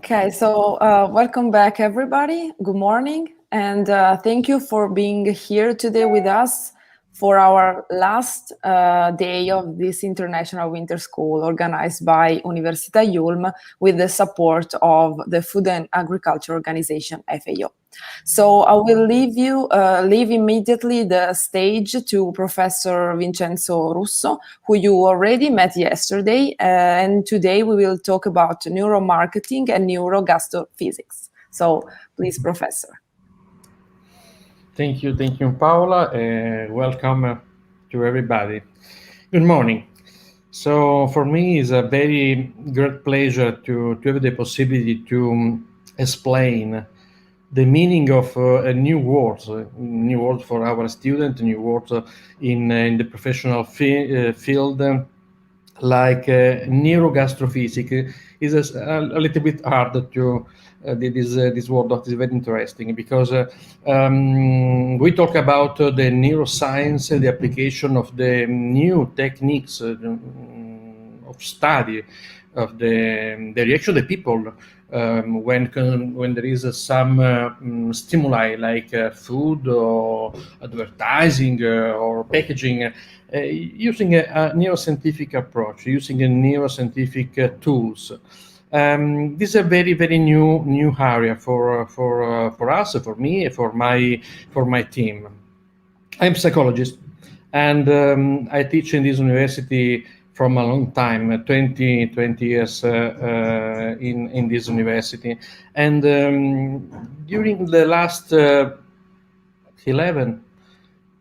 Okay, so welcome back, everybody. Good morning, and thank you for being here today with us for our last day of this International Winter School organized by Università Ulm with the support of the Food and Agriculture Organization, FAO. So I will leave immediately the stage to Professor Vincenzo Russo, who you already met yesterday, and today we will talk about neuromarketing and neurogastrophysics. So please, Professor. Thank you, Paola. Welcome to everybody. Good morning. So for me, it's a very great pleasure to have the possibility to explain the meaning of a new word for our student, new word in the professional field, like neurogastrophysics. Is a little bit hard to this word that is very interesting because we talk about the neuroscience and the application of the new techniques of study of the reaction of the people when there is some stimuli like food or advertising or packaging, using a neuroscientific approach, using a neuroscientific tools. This is a very new area for us, for me, for my team. I'm a psychologist, and I teach in this university from a long time, 20 years in this university. And during the last 11,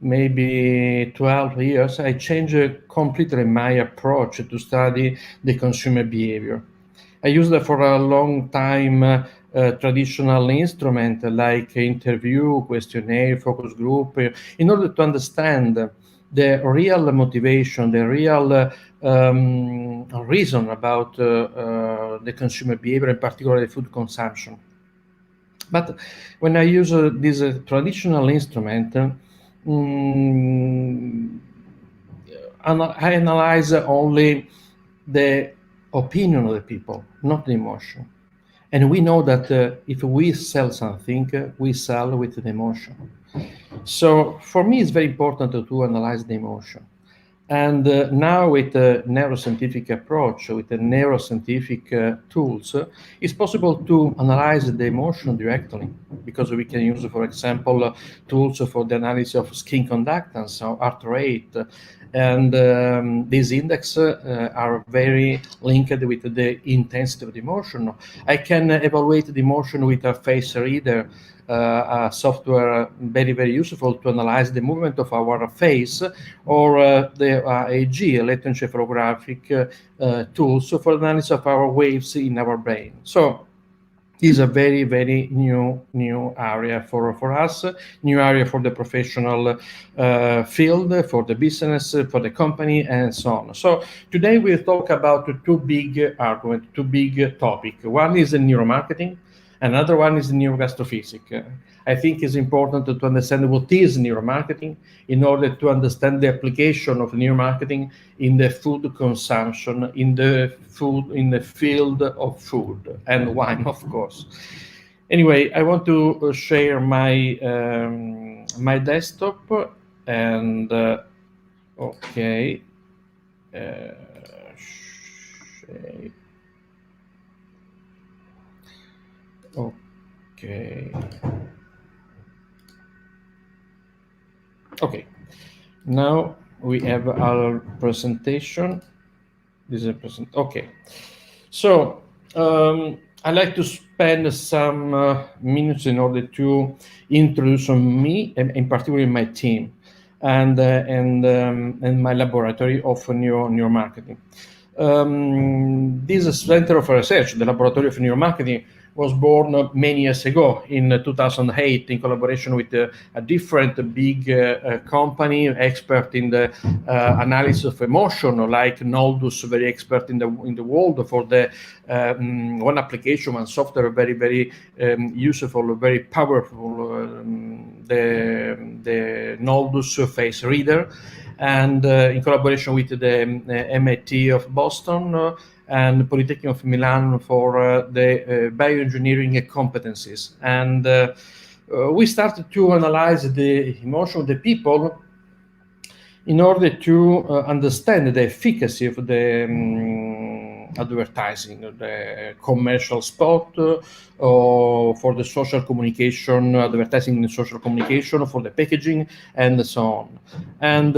maybe 12 years, I changed completely my approach to study the consumer behavior. I used for a long time traditional instrument like interview, questionnaire, focus group, in order to understand the real motivation, the real reason about the consumer behavior, in particular the food consumption. But when I use this traditional instrument, I analyze only the opinion of the people, not the emotion. And we know that if we sell something, we sell with the emotion. So for me, it's very important to analyze the emotion. And now with the neuroscientific approach, with the neuroscientific tools, it's possible to analyze the emotion directly, because we can use, for example, tools for the analysis of skin conductance or heart rate. And these indexes are very linked with the intensity of the emotion. I can evaluate the emotion with a face reader, a software very useful to analyze the movement of our face, or the EEG, electroencephalographic tools for analysis of our waves in our brain. So is a very new area for us, new area for the professional field, for the business, for the company, and so on. So today we'll talk about two big arguments, two big topics. One is the neuromarketing, another one is neurogastrophysics. I think it's important to understand what is neuromarketing in order to understand the application of neuromarketing in the food consumption, in the field of food and wine, of course. Anyway, I want to share my my desktop and okay. Okay. Okay. Now we have our presentation. This is a present. Okay. So I like to spend some minutes in order to introduce me, and in particular my team, and my laboratory of neuromarketing. This center of research, the Laboratory of Neuromarketing, was born many years ago in 2008 in collaboration with a different big company, expert in the analysis of emotion, like Noldus, very expert in the world for the one application, one software, very useful, very powerful, the Noldus face reader. And in collaboration with the MIT of Boston, and Polytechnic of Milan for the bioengineering competencies. And we started to analyze the emotion of the people in order to understand the efficacy of the advertising, the commercial spot, or for the social communication, advertising in social communication, for the packaging, and so on. And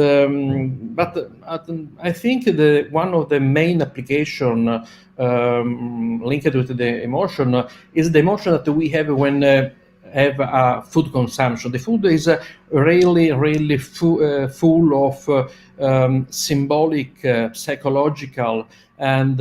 but I think one of the main application linked with the emotion is the emotion that we have when have food consumption. The food is really full of symbolic, psychological, and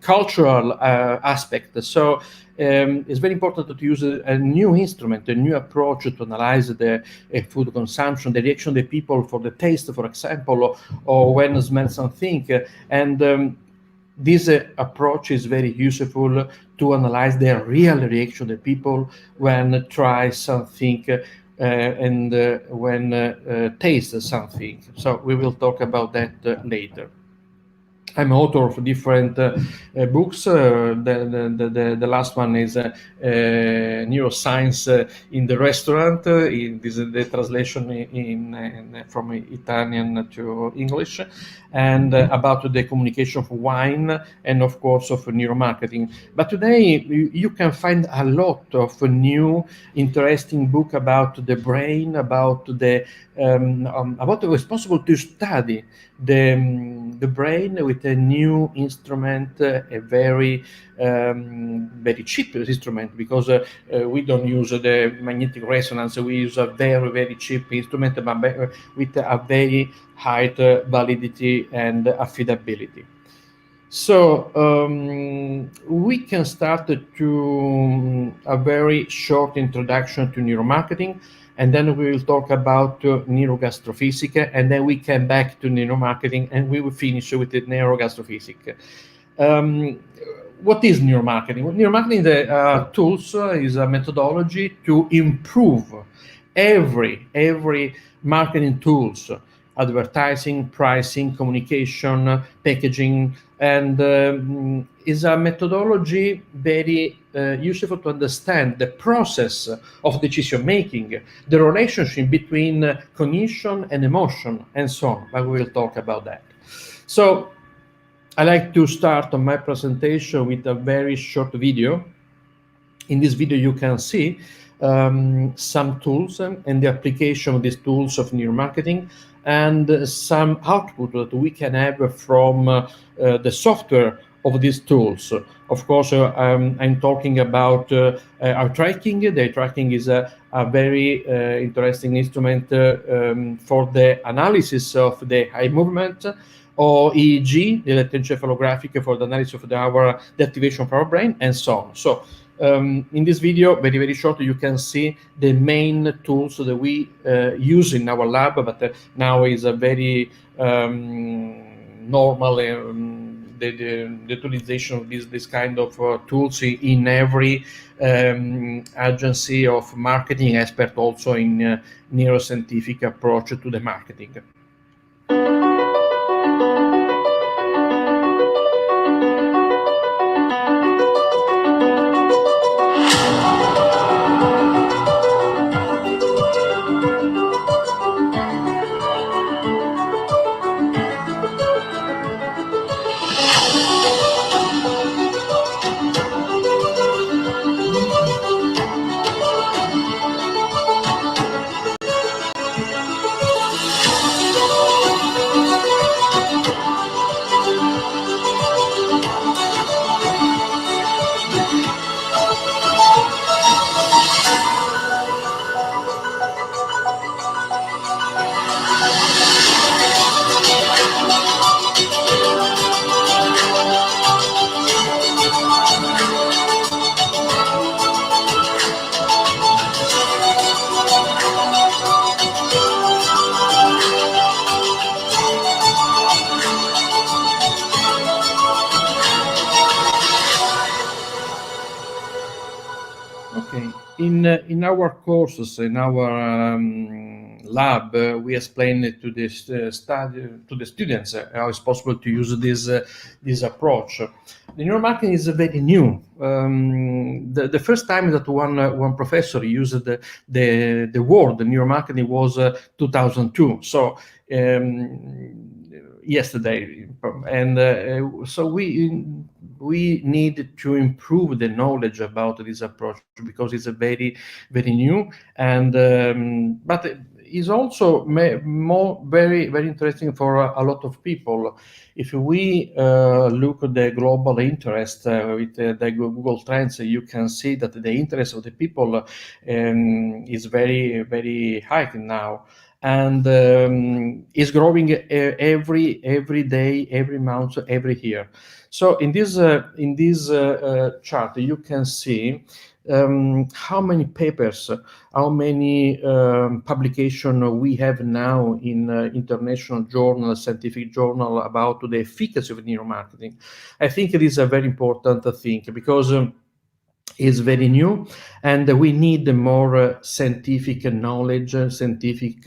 cultural aspect. So it's very important to use a new instrument, a new approach to analyze the food consumption, the reaction of the people for the taste, for example, or when smell something. And this approach is very useful to analyze the real reaction of the people when try something and when taste something. So we will talk about that later. I'm author of different books. The last one is Neuroscience in the Restaurant. This is the translation from Italian to English, and about the communication of wine and, of course, of neuromarketing. But today you can find a lot of new, interesting book about the brain, about what it's possible to study the brain with a new instrument, a very cheap instrument, because we don't use the magnetic resonance. We use a very cheap instrument, but with a very high validity and affordability. So we can start to a very short introduction to neuromarketing, and then we will talk about neurogastrophysics, and then we come back to neuromarketing, and we will finish with the neurogastrophysics. What is neuromarketing? Well, neuromarketing tools is a methodology to improve every marketing tools, advertising, pricing, communication, packaging, and is a methodology very useful to understand the process of decision making, the relationship between cognition and emotion, and so on. But we will talk about that. So I like to start on my presentation with a very short video. In this video, you can see some tools and the application of these tools of neuromarketing, and some output that we can have from the software of these tools. Of course, I'm talking about our tracking. The tracking is a very interesting instrument for the analysis of the eye movement, or EEG, the electroencephalographic, for the analysis of the activation of our brain, and so on. So in this video, very short, you can see the main tools that we use in our lab, but now is a very normal the utilization of this kind of tools in every agency of marketing expert, also in neuroscientific approach to the marketing. Okay. In our courses, in our lab, we explain it to the students how it's possible to use this approach. The neuromarketing is very new. The first time that one professor used the word neuromarketing was 2002. So yesterday, and so we need to improve the knowledge about this approach because it's a very new, and but is also very interesting for a lot of people. If we look at the global interest with the Google Trends, you can see that the interest of the people is very high now, and is growing every day, every month, every year. So in this chart, you can see how many papers, how many publication we have now in international journal, scientific journal about the efficacy of neuromarketing. I think it is a very important thing because is very new, and we need more scientific knowledge, scientific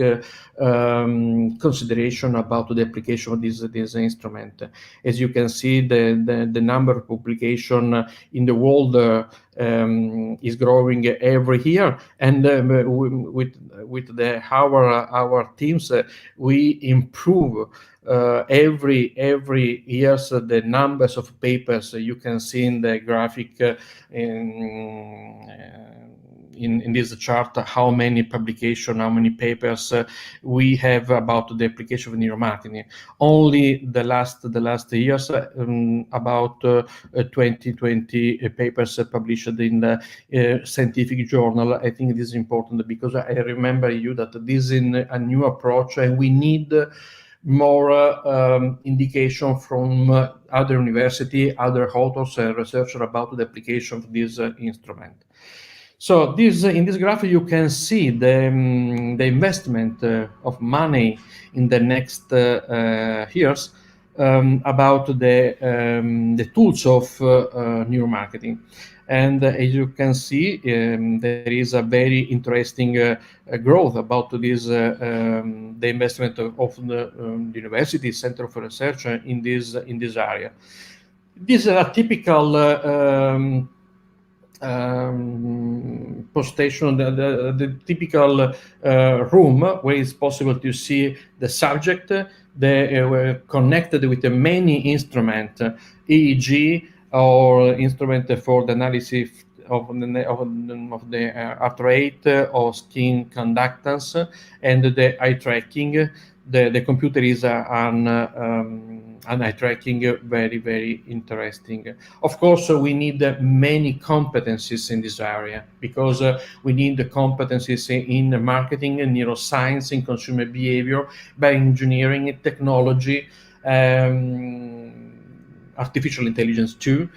consideration about the application of this instrument. As you can see, the number of publication in the world is growing every year, and with our teams, we improve every years the numbers of papers you can see in the graphic in this chart, how many publication, how many papers we have about the application of neuromarketing. Only the last years, about 20 papers published in the scientific journal. I think this is important because I remember you that this is a new approach, and we need more indication from other university, other authors and researchers about the application of this instrument. So in this graph you can see the investment of money in the next years about the tools of neuromarketing. And as you can see, there is a very interesting growth about this the investment of the University Center for Research in this area. This is a typical postation, the typical room where it's possible to see the subject. They were connected with many instruments, EEG, or instrument for the analysis of the heart rate or skin conductance, and the eye tracking. The computer is an eye tracking, very interesting. Of course, we need many competencies in this area because we need the competencies in marketing, in neuroscience, in consumer behavior, bioengineering, technology, artificial intelligence too,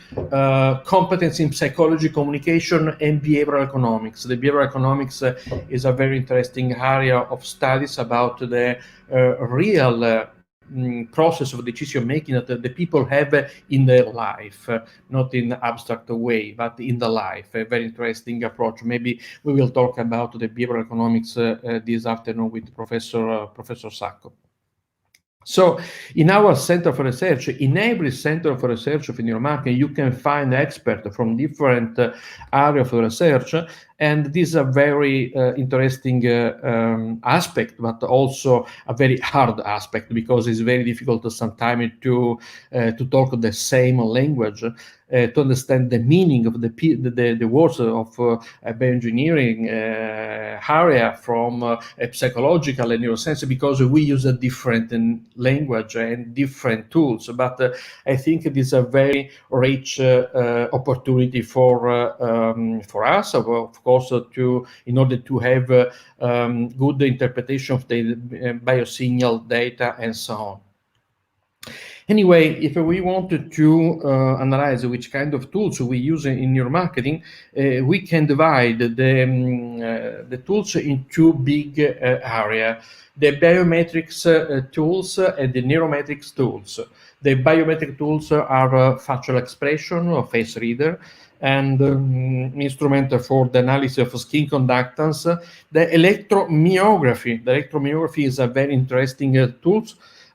competence in psychology, communication, and behavioral economics. The behavioral economics is a very interesting area of studies about the real process of decision making that the people have in their life, not in abstract way, but in the life. A very interesting approach. Maybe we will talk about the behavioral economics this afternoon with Professor Sacco. So in our Center for Research, in every Center for Research of neuromarketing, you can find experts from different areas of research, and this is a very interesting aspect, but also a very hard aspect because it's very difficult sometimes to talk the same language, to understand the meaning of the words of bioengineering area from psychological and neuroscience, because we use a different language and different tools. But I think it is a very rich opportunity for us, of course, in order to have good interpretation of the biosignal data and so on. Anyway, if we wanted to analyze which kind of tools we use in neuromarketing, we can divide the tools in two big areas: the biometrics tools and the neurometrics tools. The biometric tools are facial expression or face reader, and instrument for the analysis of skin conductance. The electromyography. The electromyography is a very interesting tool.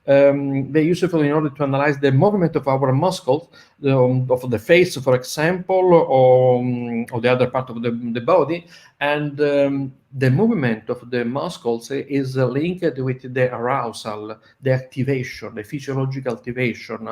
They're useful in order to analyze the movement of our muscles, of the face, for example, or the other part of the body. And the movement of the muscles is linked with the arousal, the activation, the physiological activation,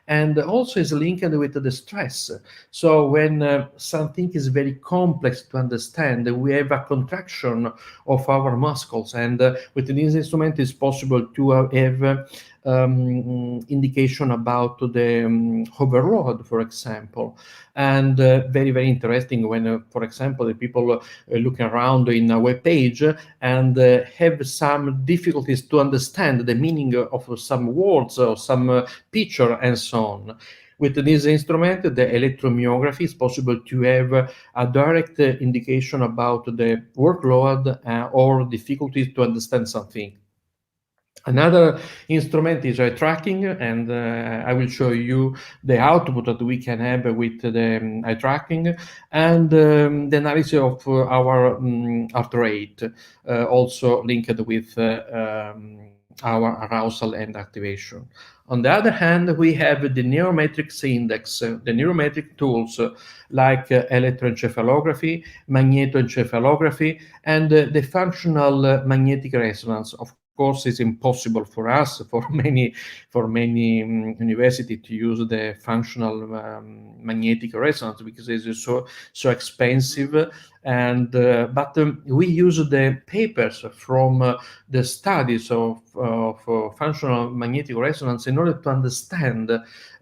and also is linked with the stress. So when something is very complex to understand, we have a contraction of our muscles, and with this instrument it's possible to have indication about the overload, for example. And very, very interesting when, for example, the people look around in a web page and have some difficulties to understand the meaning of some words or some picture and so on. With this instrument, the electromyography, is possible to have a direct indication about the workload or difficulties to understand something. Another instrument is eye tracking, and I will show you the output that we can have with the eye tracking, and the analysis of our heart rate, also linked with our arousal and activation. On the other hand, we have the neurometrics index, the neurometric tools like electroencephalography, magnetoencephalography, and the functional magnetic resonance. Of course, it's impossible for us, for many university to use the functional magnetic resonance because it's so expensive. And but we use the papers from the studies of functional magnetic resonance in order to understand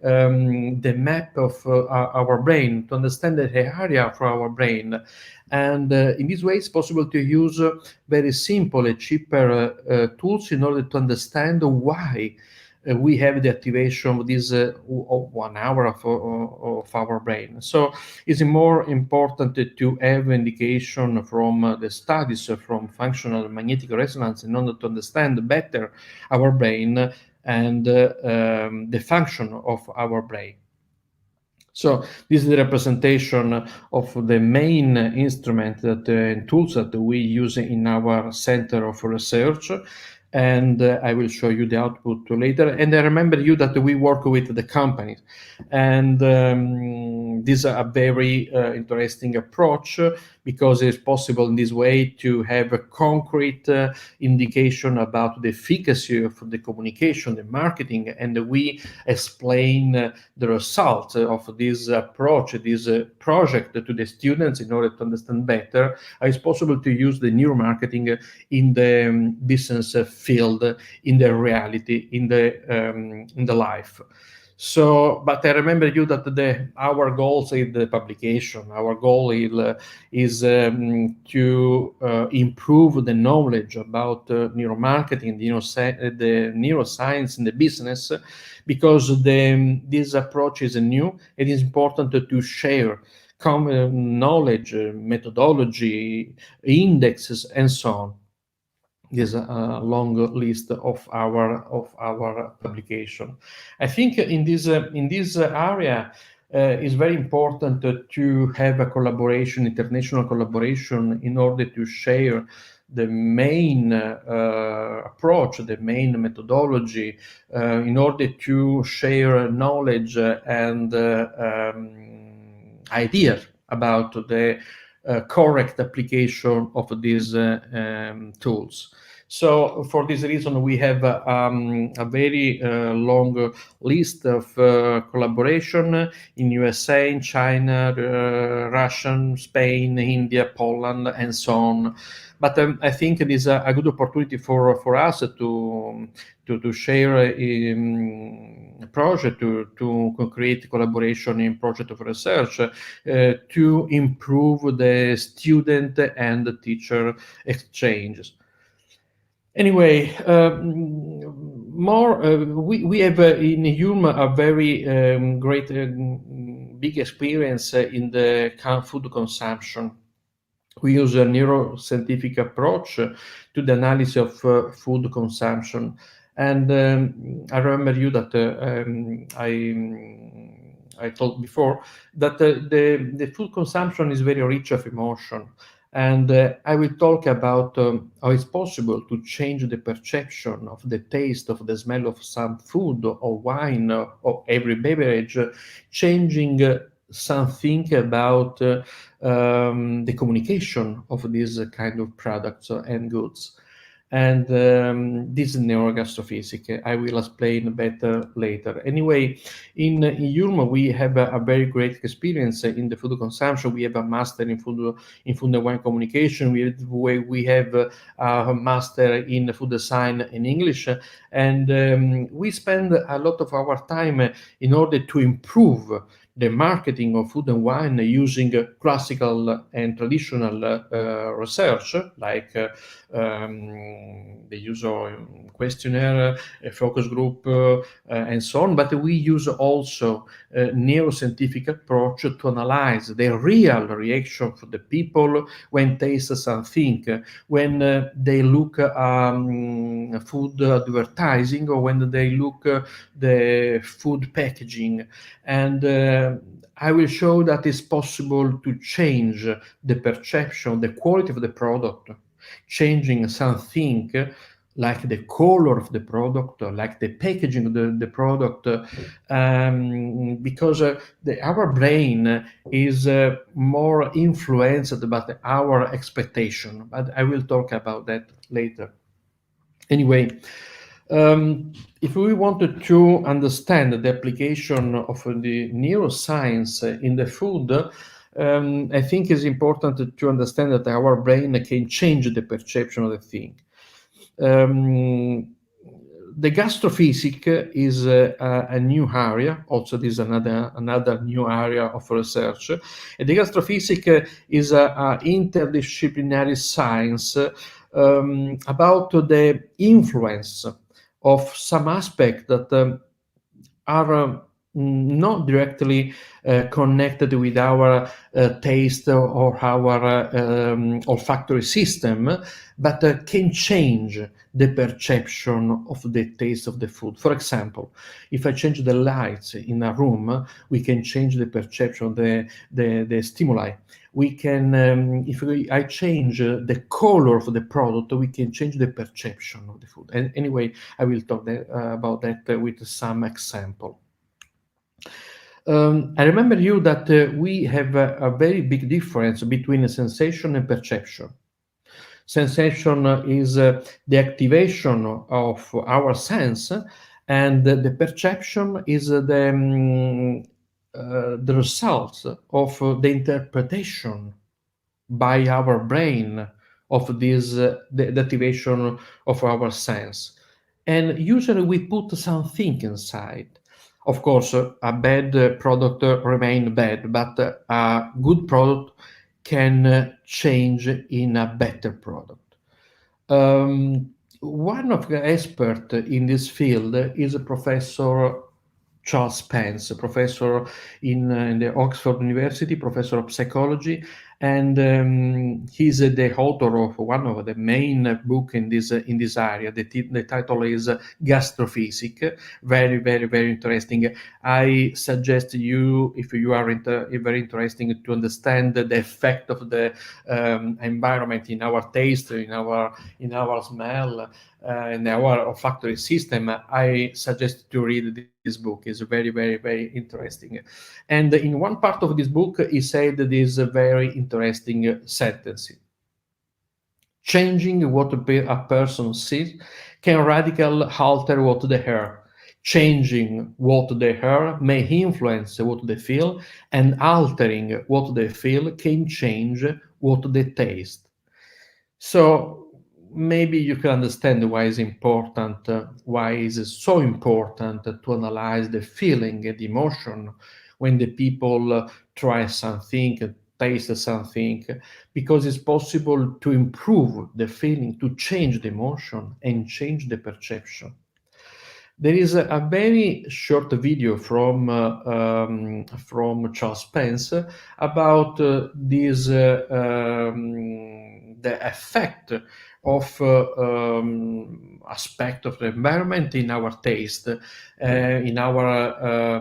the map of our brain, to understand the area for our brain. And in this way, it's possible to use very simple and cheaper tools in order to understand why we have the activation of this 1 hour of our brain. So it's more important to have indication from the studies from functional magnetic resonance in order to understand better our brain and the function of our brain. So this is the representation of the main instrument and tools that we use in our center of research. And I will show you the output later. And I remember you that we work with the companies. And this is a very interesting approach because it's possible in this way to have a concrete indication about the efficacy of the communication, the marketing, and we explain the result of this approach, this project to the students in order to understand better. It's possible to use the neuromarketing in the business field, in the reality, in the life. So, but I remember you that our goals in the publication, our goal is to improve the knowledge about neuromarketing, the neuroscience in the business, because this approach is new. It is important to share common knowledge, methodology, indexes, and so on. Is a long list of our publication. I think in this area it's very important to have a collaboration, international collaboration, in order to share the main approach, the main methodology, in order to share knowledge and ideas about the correct application of these tools. So for this reason, we have a very long list of collaboration in USA, in China, Russia, Spain, India, Poland, and so on. But I think it is a good opportunity for us to share a project, to create collaboration in project of research, to improve the student and the teacher exchanges. Anyway, we have in HUM a very great, big experience in the food consumption. We use a neuroscientific approach to the analysis of food consumption. And I remember you that I told before, that the food consumption is very rich of emotion. And I will talk about how it's possible to change the perception of the taste, of the smell of some food or wine or every beverage, changing something about the communication of these kind of products and goods. And this is Neurogastrophysics. I will explain better later. Anyway, in Yulm, we have a very great experience in the food consumption. We have a master in food and wine communication. We have a master in food design in English, and we spend a lot of our time in order to improve the marketing of food and wine using classical and traditional research, like the use of questionnaire, a focus group, and so on. But we use also a neuroscientific approach to analyze the real reaction for the people when taste something, when they look food advertising, or when they look the food packaging. And I will show that it's possible to change the perception, the quality of the product, changing something like the color of the product, or like the packaging of the product, because our brain is more influenced by our expectation. But I will talk about that later. Anyway, if we wanted to understand the application of the neuroscience in the food, I think it's important to understand that our brain can change the perception of the thing. The gastrophysics is a new area. Also, this is another new area of research. And the gastrophysics is an interdisciplinary science about the influence of some aspects that are not directly connected with our taste or our olfactory system, but can change the perception of the taste of the food. For example, if I change the lights in a room, we can change the perception of the stimuli. We can, I change the color of the product, we can change the perception of the food. And anyway, I will talk about that with some example. I remember you that we have a very big difference between sensation and perception. Sensation is the activation of our sense, and the perception is the result of the interpretation by our brain of this the activation of our sense. And usually we put something inside. Of course, a bad product remain bad, but a good product can change in a better product. One of the experts in this field is Professor Charles Spence, a professor in the Oxford University, professor of psychology, and he's the author of one of the main book in this area. The title is Gastrophysics. Very, very, very interesting. I suggest you, if you are very interested to understand the effect of the environment in our taste, in our smell, in our olfactory system, I suggest to read this book. It's very, very, very interesting. And in one part of this book, he said this very interesting sentence. Changing what a person sees can radically alter what they hear. Changing what they hear may influence what they feel, and altering what they feel can change what they taste. So maybe you can understand why it's important, why is so important to analyze the feeling and the emotion when the people try something, taste something, because it's possible to improve the feeling, to change the emotion and change the perception. There is a very short video from Charles Spence about this the effect of aspect of the environment in our taste, in our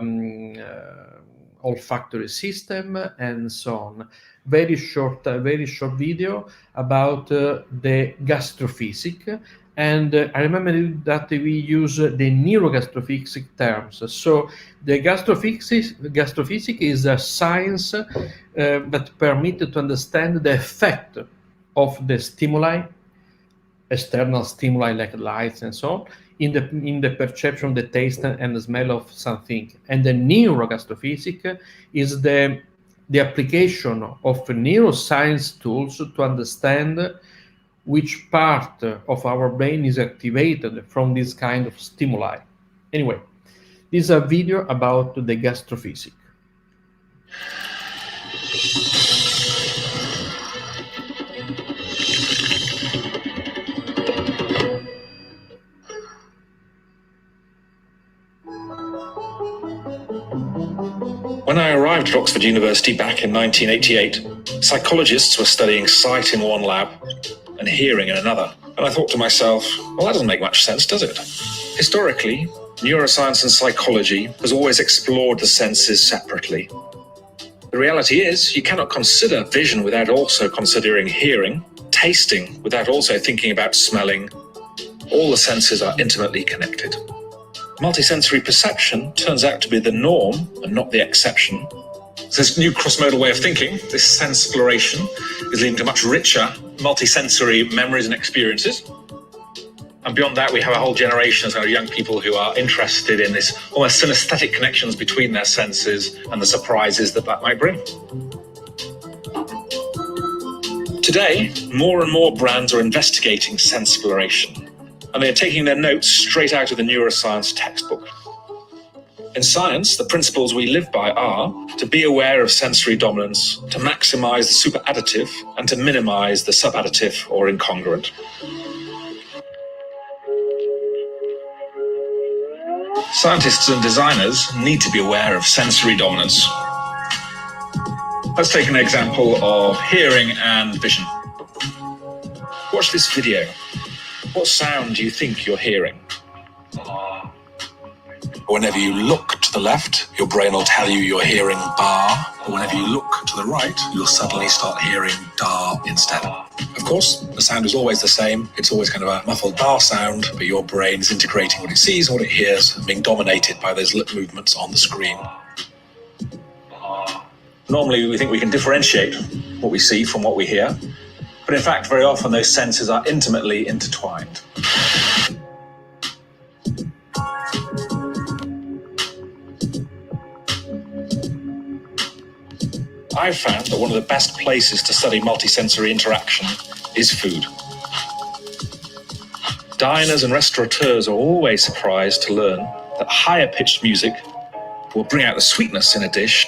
olfactory system, and so on. Very short video about the gastrophysics. And I remember that we use the neurogastrophysics terms. So the gastrophysics is a science that permits to understand the effect of the stimuli, external stimuli like lights and so on, in the perception, the taste and the smell of something. And the neurogastrophysics is the application of neuroscience tools to understand which part of our brain is activated from this kind of stimuli. Anyway, this is a video about the gastrophysics. When I arrived at Oxford University back in 1988, psychologists were studying sight in one lab and hearing in another. And I thought to myself, well, that doesn't make much sense, does it? Historically, neuroscience and psychology has always explored the senses separately. The reality is, you cannot consider vision without also considering hearing, tasting without also thinking about smelling. All the senses are intimately connected. Multisensory perception turns out to be the norm and not the exception. So this new cross-modal way of thinking, this sense exploration, is leading to much richer multisensory memories and experiences. And beyond that, we have a whole generation of young people who are interested in this almost synesthetic connections between their senses and the surprises that might bring. Today, more and more brands are investigating sense exploration, and they're taking their notes straight out of the neuroscience textbook. In science, the principles we live by are to be aware of sensory dominance, to maximize the superadditive, and to minimize the subadditive or incongruent. Scientists and designers need to be aware of sensory dominance. Let's take an example of hearing and vision. Watch this video. What sound do you think you're hearing? Whenever you look to the left, your brain will tell you you're hearing bar. Or whenever you look to the right, you'll suddenly start hearing da instead. Of course, the sound is always the same. It's always kind of a muffled da sound, but your brain is integrating what it sees and what it hears, and being dominated by those lip movements on the screen. Normally, we think we can differentiate what we see from what we hear, but in fact, very often those senses are intimately intertwined. I've found that one of the best places to study multisensory interaction is food. Diners and restaurateurs are always surprised to learn that higher-pitched music will bring out the sweetness in a dish,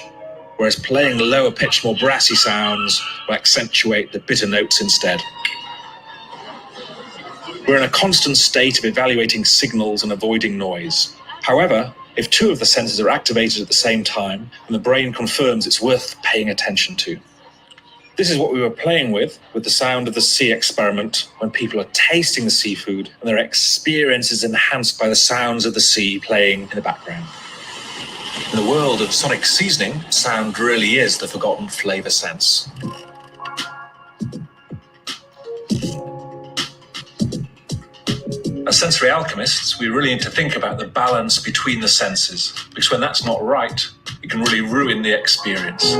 whereas playing lower-pitched, more brassy sounds will accentuate the bitter notes instead. We're in a constant state of evaluating signals and avoiding noise. However, if two of the senses are activated at the same time, and the brain confirms it's worth paying attention to. This is what we were playing with the sound of the sea experiment, when people are tasting the seafood and their experience is enhanced by the sounds of the sea playing in the background. In the world of sonic seasoning, sound really is the forgotten flavor sense. As sensory alchemists, we really need to think about the balance between the senses, because when that's not right, it can really ruin the experience.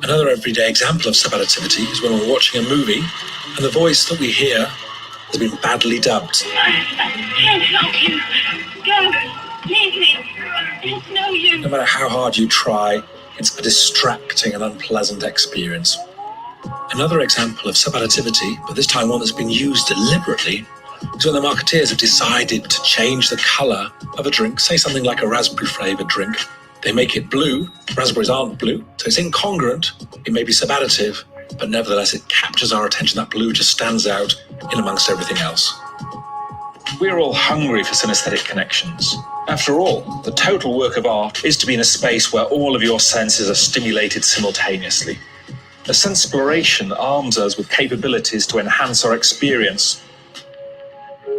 Another everyday example of subadditivity is when we're watching a movie and the voice that we hear has been badly dubbed. I can't help you. Go. Leave me. There's no use. No matter how hard you try, it's a distracting and unpleasant experience. Another example of subadditivity, but this time one that's been used deliberately, is when the marketeers have decided to change the colour of a drink, say something like a raspberry-flavoured drink. They make it blue. Raspberries aren't blue, so it's incongruent. It may be subadditive, but nevertheless it captures our attention. That blue just stands out in amongst everything else. We're all hungry for synesthetic connections. After all, the total work of art is to be in a space where all of your senses are stimulated simultaneously. A sense exploration arms us with capabilities to enhance our experience.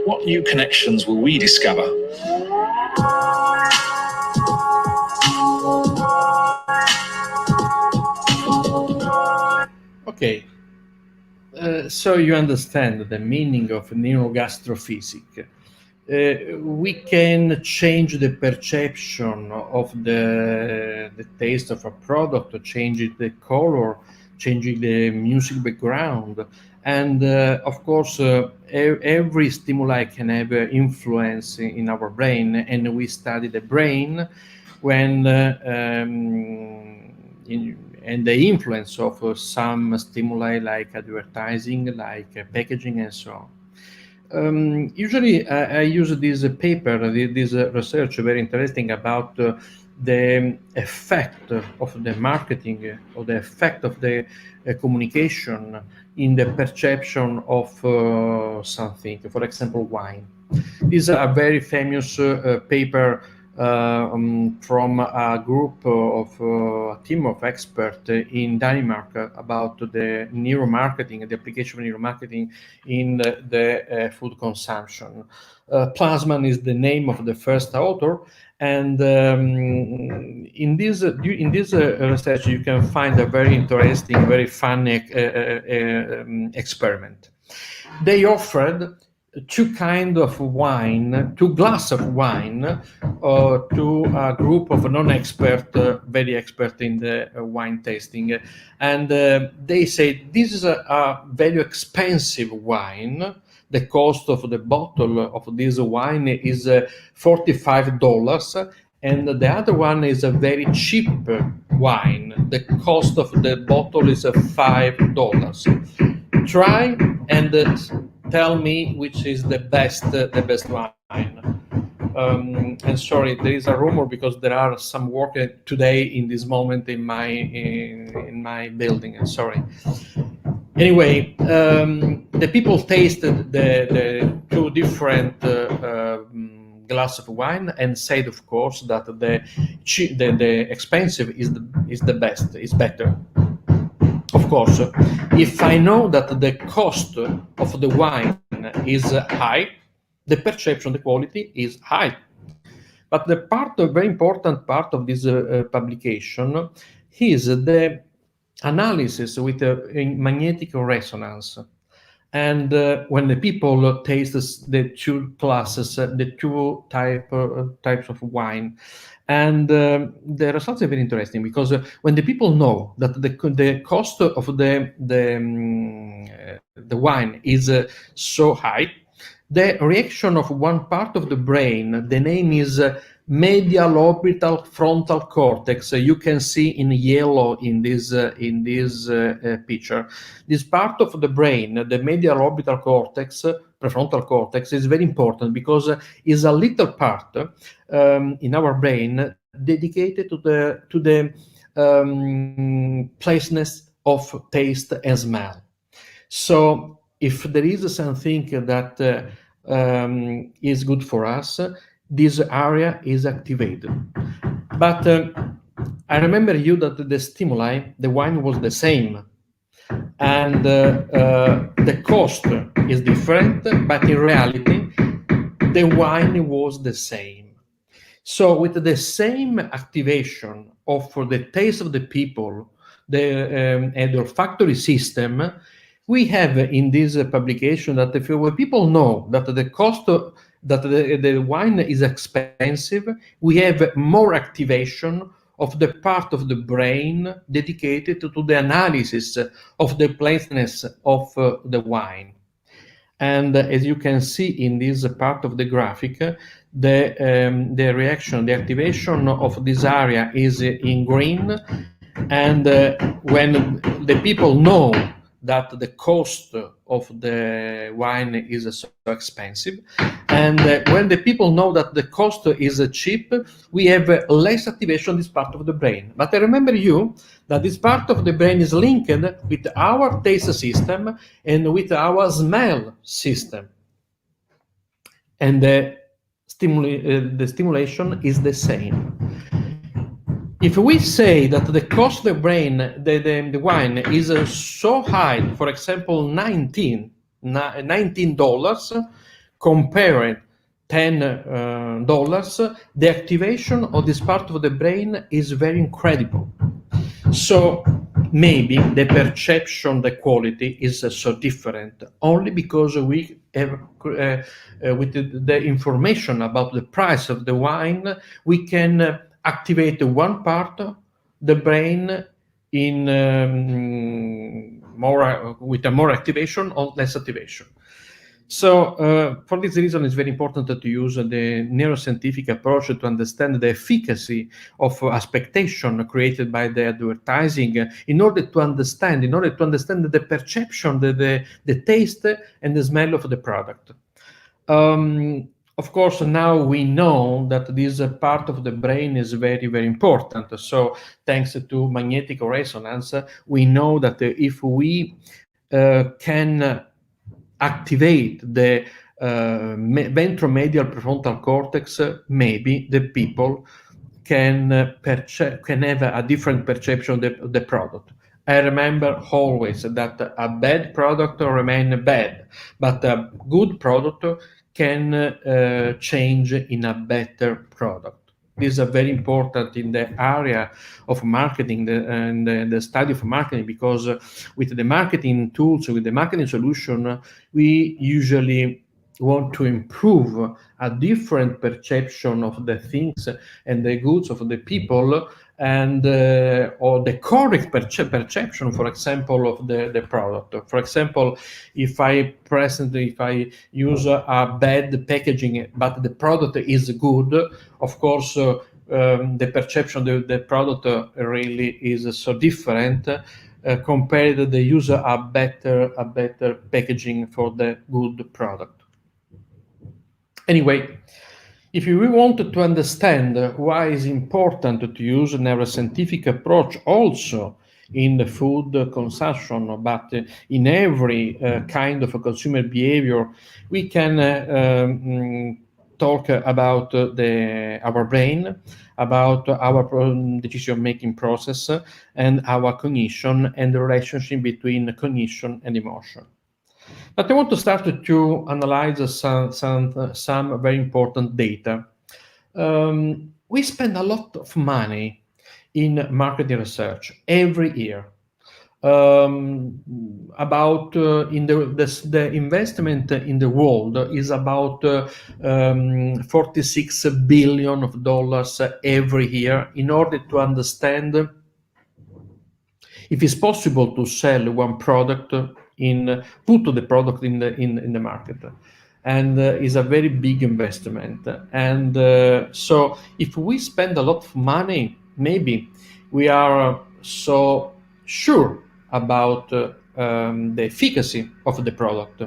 What new connections will we discover? Okay, so you understand the meaning of neurogastrophysics. We can change the perception of the taste of a product, changing the color, changing the music background, and of course, every stimuli can have influence in our brain, and we study the brain when and the influence of some stimuli like advertising, like packaging, and so on. Usually, I use this paper, this research, very interesting about the effect of the marketing or the effect of the communication in the perception of something. For example, wine. This is a very famous paper from a group of a team of experts in Denmark about the neuromarketing, the application of neuromarketing in the food consumption. Plasman is the name of the first author, and in this research you can find a very interesting, very funny experiment. They offered two kind of wine, two glass of wine, to a group of non-expert, very expert in the wine tasting, and they say this is a very expensive wine. The cost of the bottle of this wine is $45, and the other one is a very cheap wine. The cost of the bottle is $5. Try and tell me which is the best wine. And sorry, there is a rumor because there are some work today in this moment in my building. And sorry. Anyway, the people tasted the two different glass of wine and said, of course, that the expensive is the best, is better. Of course, if I know that the cost of the wine is high, the perception, the quality is high. But the very important part of this publication is the analysis with magnetic resonance. And when the people taste the two classes, the two types of wine, and the results are very interesting because when the people know that the cost of the wine is so high, the reaction of one part of the brain, the name is medial orbital frontal cortex. You can see in yellow in this picture. This part of the brain, the medial orbital cortex, prefrontal cortex, is very important because it's a little part in our brain dedicated to the placeness of taste and smell. So if there is something that is good for us, this area is activated. But I remember you that the stimuli, the wine was the same, and the cost is different, but in reality, the wine was the same. So with the same activation of the taste of the people, and the olfactory system, we have in this publication that if people know that the cost that the wine is expensive, we have more activation of the part of the brain dedicated to the analysis of the pleasantness of the wine. And as you can see in this part of the graphic, the reaction, the activation of this area is in green. And when the people know that the cost of the wine is so expensive, and when the people know that the cost is cheap, we have less activation in this part of the brain. But I remember you that this part of the brain is linked with our taste system and with our smell system. And the stimulation is the same. If we say that the cost of the brain, the wine is so high, for example, $19, compare $10, the activation of this part of the brain is very incredible. So maybe the perception, the quality is so different only because we have, with the information about the price of the wine, we can activate one part of the brain in more with a more activation or less activation. So for this reason, it's very important to use the neuroscientific approach to understand the efficacy of expectation created by the advertising in order to understand the perception, the taste and the smell of the product. Of course, now we know that this part of the brain is very, very important. So thanks to magnetic resonance, we know that if we can activate the ventromedial prefrontal cortex, maybe the people can have a different perception of the product. I remember always that a bad product remains bad, but a good product can change in a better product. This is very important in the area of marketing and the study of marketing, because with the marketing tools, with the marketing solution, we usually want to improve a different perception of the things and the goods of the people, and or the correct perception, for example, of the product. For example, if I use a bad packaging but the product is good, of course the perception of the product really is so different compared to the use a better packaging for the good product. Anyway, if we want to understand why it's important to use a neuroscientific approach also in the food consumption, but in every kind of consumer behavior, we can talk about our brain, about our decision-making process, and our cognition, and the relationship between cognition and emotion. But I want to start to analyze some very important data. We spend a lot of money in marketing research every year. About in the investment in the world is about $46 billion every year in order to understand if it's possible to sell one product put the product in the market, and is a very big investment. And so if we spend a lot of money, maybe we are so sure about the efficacy of the product,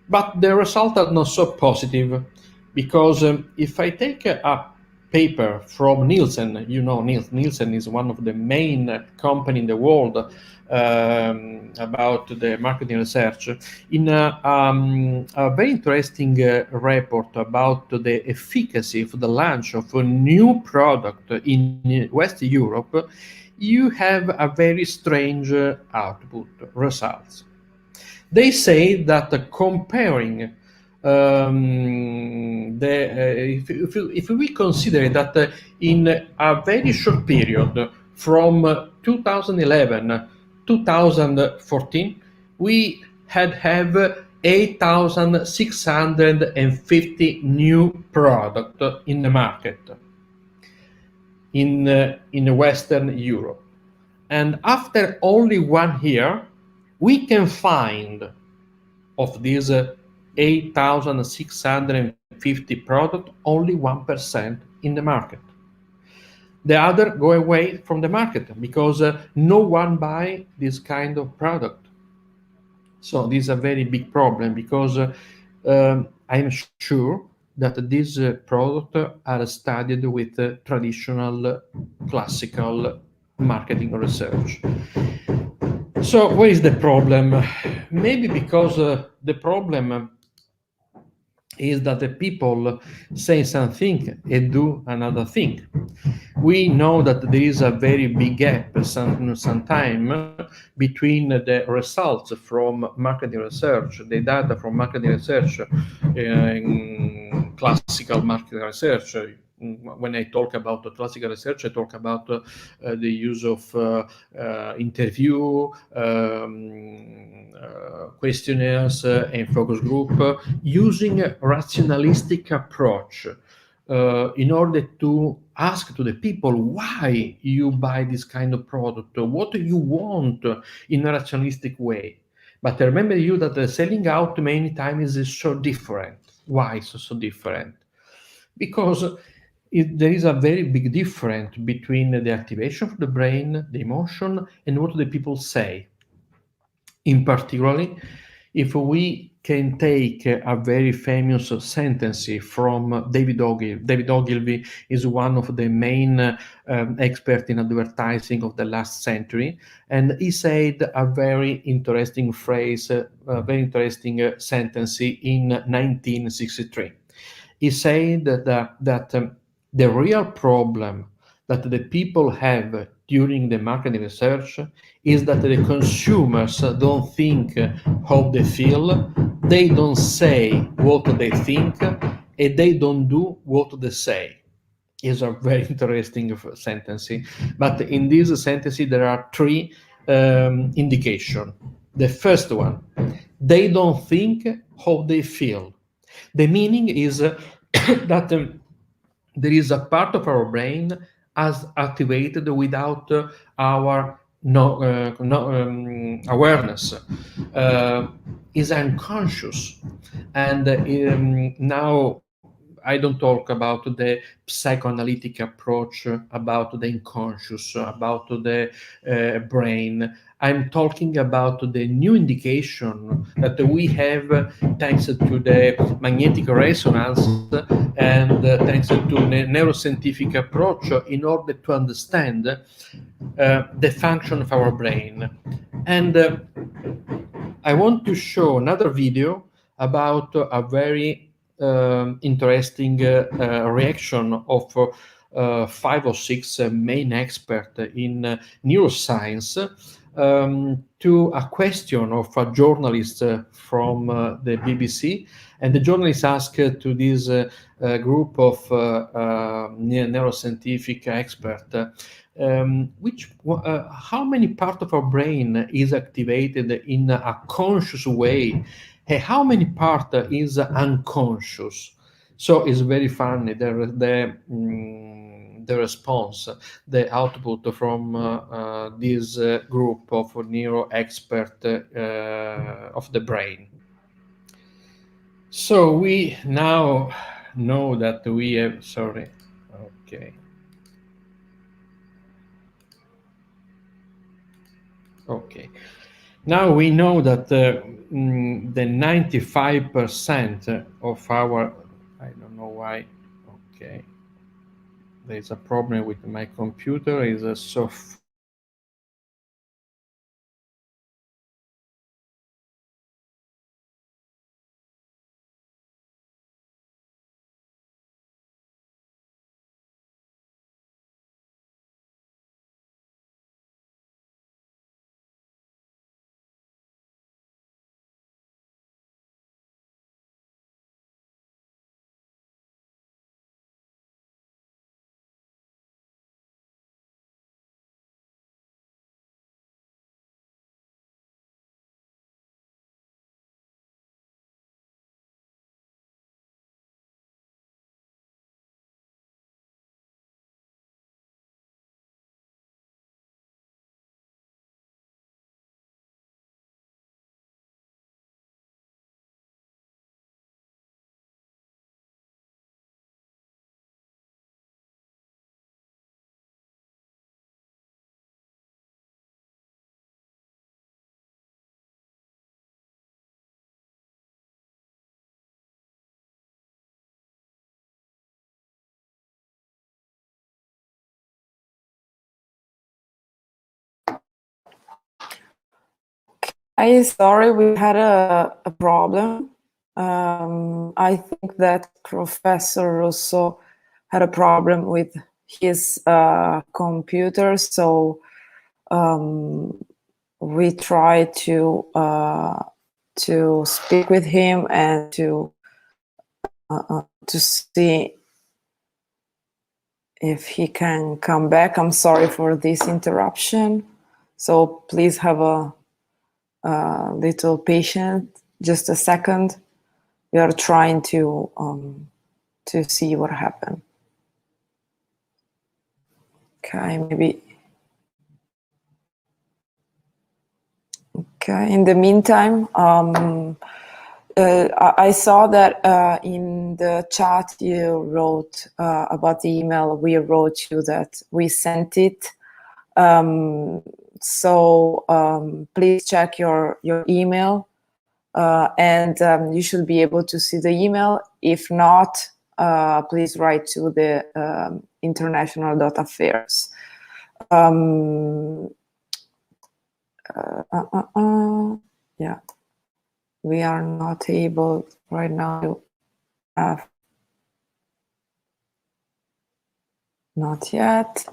but the results are not so positive, because if I take a paper from Nielsen, Nielsen is one of the main company in the world about the marketing research, in a very interesting report about the efficacy of the launch of a new product in West Europe, you have a very strange output results. They say that comparing if we consider that in a very short period from 2011 2014, we have 8,650 new products in the market in Western Europe. And after only 1 year, we can find of these 8,650 products, only 1% in the market. The other go away from the market because no one buy this kind of product. So this is a very big problem, because I'm sure that these products are studied with traditional classical marketing research. So where is the problem? Maybe because the problem is that the people say something and do another thing. we know that there is a very big gap sometimes between the results from marketing research, the data from marketing research, in classical marketing research. When I talk about the classical research, I talk about the use of interview, questionnaires, and focus group, using a rationalistic approach in order to ask to the people why you buy this kind of product, what you want in a rationalistic way. But remember you that the selling out many times is so different. Why so different? Because there is a very big difference between the activation of the brain, the emotion, and what the people say. In particular, if we can take a very famous sentence from David Ogilvy. David Ogilvy is one of the main experts in advertising of the last century, and he said a very interesting phrase, a very interesting sentence in 1963. He said that the real problem that the people have during the marketing research is that the consumers don't think how they feel, they don't say what they think, and they don't do what they say. Is a very interesting sentence. But in this sentence, there are three indications. The first one, they don't think how they feel. The meaning is that there is a part of our brain as activated without our awareness, is unconscious, and now I don't talk about the psychoanalytic approach about the unconscious, about the brain. I'm talking about the new indication that we have thanks to the magnetic resonance and thanks to the neuroscientific approach in order to understand the function of our brain. And I want to show another video about a very interesting reaction of 5 or 6 main experts in neuroscience to a question of a journalist from the BBC. And the journalist asked to this group of neuroscientific experts, how many part of our brain is activated in a conscious way, and how many part is unconscious. So it's very funny. The response, the output from this group of neuro expert of the brain. So we now know that we have. Sorry. Okay. Okay. Now we know that the 95% of our, I don't know why, okay, there's a problem with my computer, is so I sorry, we had a problem. I think that Professor Rousseau had a problem with his computer, so we try to speak with him and to see if he can come back. I'm sorry for this interruption, so please have a little patience. Just a second. We are trying to see what happened. Okay, maybe. Okay. In the meantime, I saw that in the chat you wrote about the email we wrote you that we sent it. So please check your email, and you should be able to see the email. If not, please write to the international.affairs. Yeah, we are not able right now to have, not yet.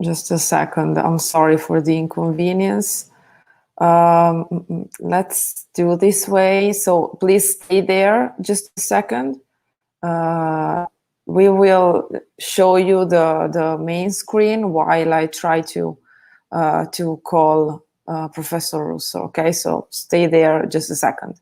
Just a second. I'm sorry for the inconvenience. Let's do this way. So please stay there just a second. We will show you the main screen while I try to call Professor Russo. Okay, so stay there just a second.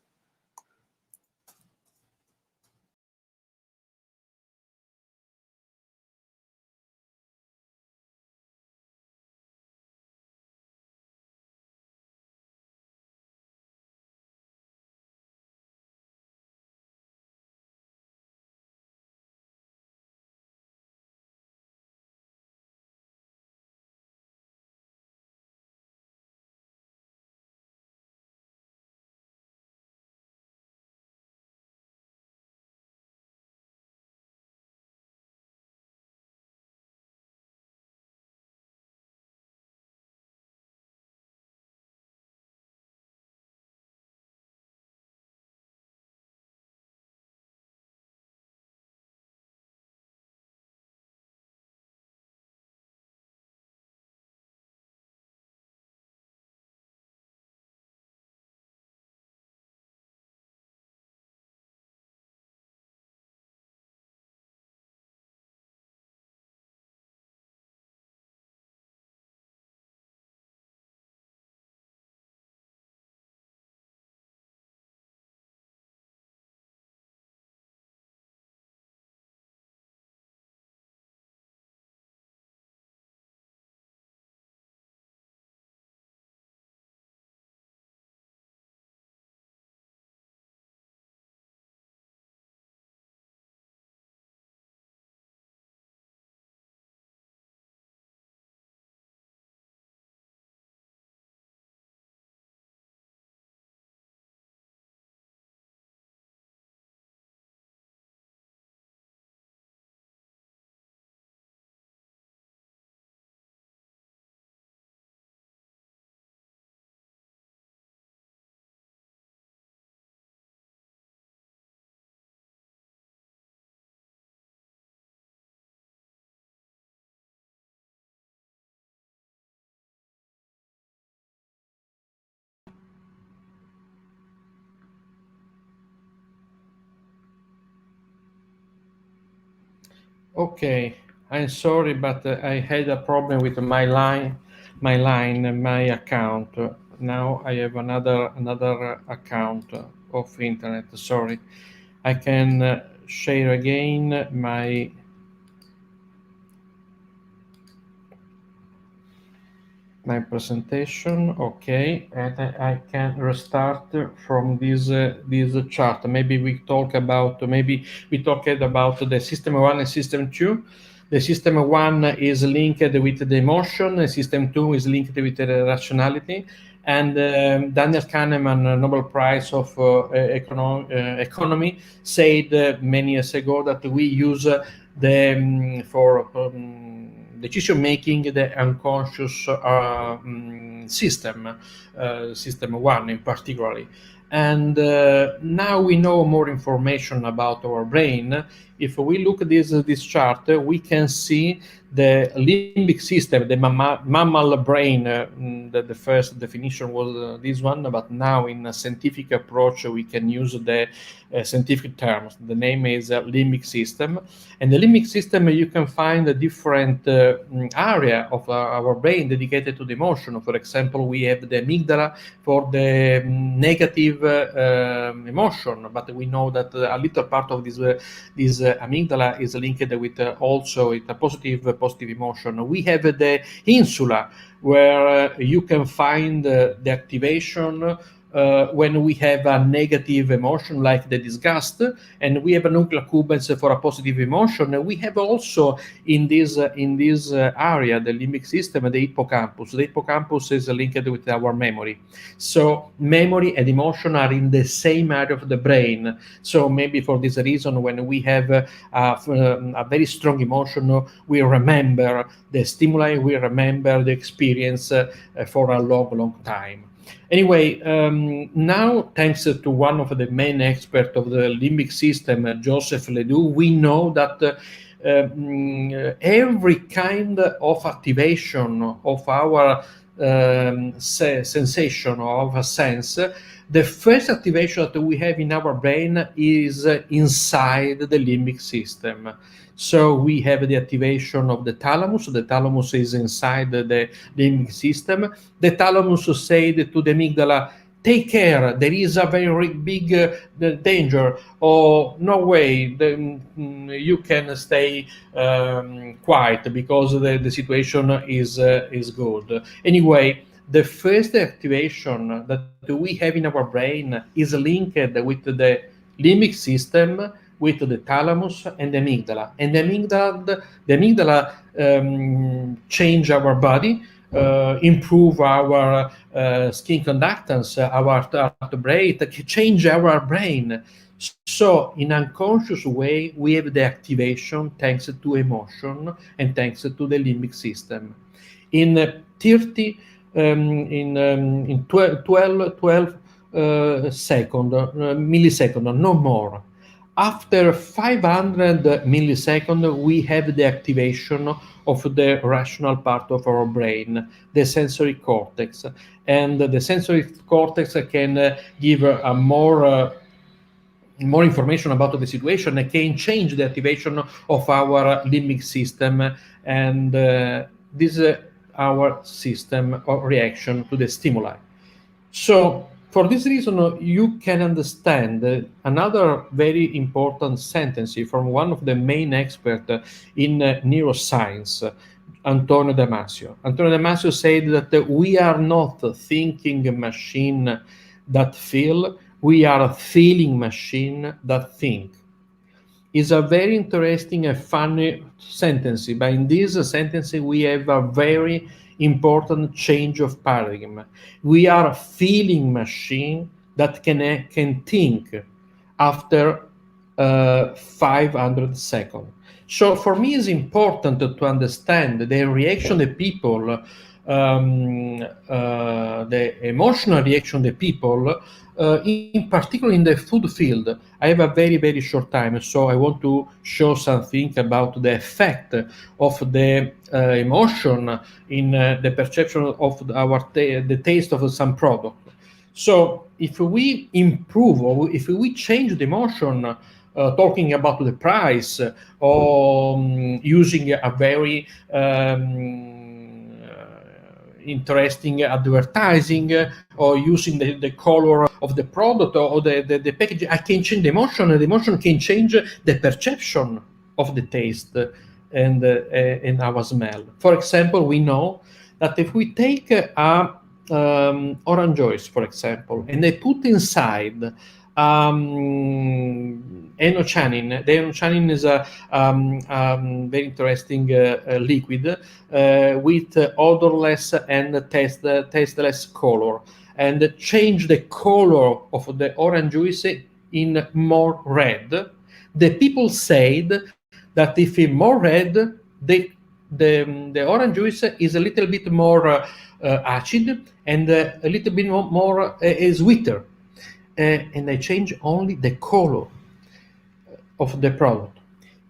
Okay, I'm sorry, but I had a problem with my account. Now I have another account of internet. Sorry, I can share again my presentation. Okay, and I can restart from this chart. Maybe we talked about the system 1 and system 2. The system 1 is linked with the emotion, and system 2 is linked with the rationality. And Daniel Kahneman, Nobel Prize of Economy, said many years ago that we use for decision making the unconscious system 1 in particularly. And now we know more information about our brain. If we look at this chart, we can see the limbic system, the mammal brain. The first definition was this one, but now in a scientific approach, we can use the scientific terms. The name is limbic system. And the limbic system, you can find a different area of our brain dedicated to the emotion. For example, we have the amygdala for the negative emotion, but we know that a little part of this amygdala is linked with also with a positive emotion. We have the insula, where you can find the activation when we have a negative emotion like the disgust, and we have a nucleus accumbens for a positive emotion. We have also in this area, the limbic system, the hippocampus. The hippocampus is linked with our memory. So memory and emotion are in the same area of the brain. So maybe for this reason, when we have a very strong emotion, we remember the stimuli, we remember the experience for a long time. Anyway, now, thanks to one of the main experts of the limbic system, Joseph Ledoux, we know that every kind of activation of our sensation of a sense, the first activation that we have in our brain is inside the limbic system. So we have the activation of the thalamus. The thalamus is inside the limbic system. The thalamus said to the amygdala, take care, there is a very big danger, or no way, you can stay quiet because the situation is good. Anyway, the first activation that we have in our brain is linked with the limbic system, with the thalamus and the amygdala. And the amygdala change our body, improve our skin conductance, our heart rate, change our brain. So in unconscious way, we have the activation thanks to emotion and thanks to the limbic system. In 30, in 12 millisecond, no more. After 500 milliseconds, we have the activation of the rational part of our brain, the sensory cortex. And the sensory cortex can give a more information about the situation and can change the activation of our limbic system. And this is our system of reaction to the stimuli. So for this reason, you can understand another very important sentence from one of the main experts in neuroscience, Antonio Damasio. Antonio Damasio said that we are not thinking machine that feel, we are feeling machine that think. Is a very interesting and funny sentence, but in this sentence we have a very important change of paradigm. We are a feeling machine that can think after 500 seconds. So for me, it's important to understand the reaction of people, the emotional reaction of the people, in particular in the food field. I have a very short time, so I want to show something about the effect of the emotion in the perception of the taste of some product. So if we improve or if we change the emotion, talking about the price or using a very interesting advertising or using the color of the product or the package, I can change the emotion, and the emotion can change the perception of the taste and our smell. For example, we know that if we take orange juice, for example, and they put inside enochanin. The enochanin is a very interesting liquid with odorless and tasteless color, and change the color of the orange juice in more red. The people said that if it's more red, the orange juice is a little bit more acid and a little bit more sweeter. and I change only the color of the product.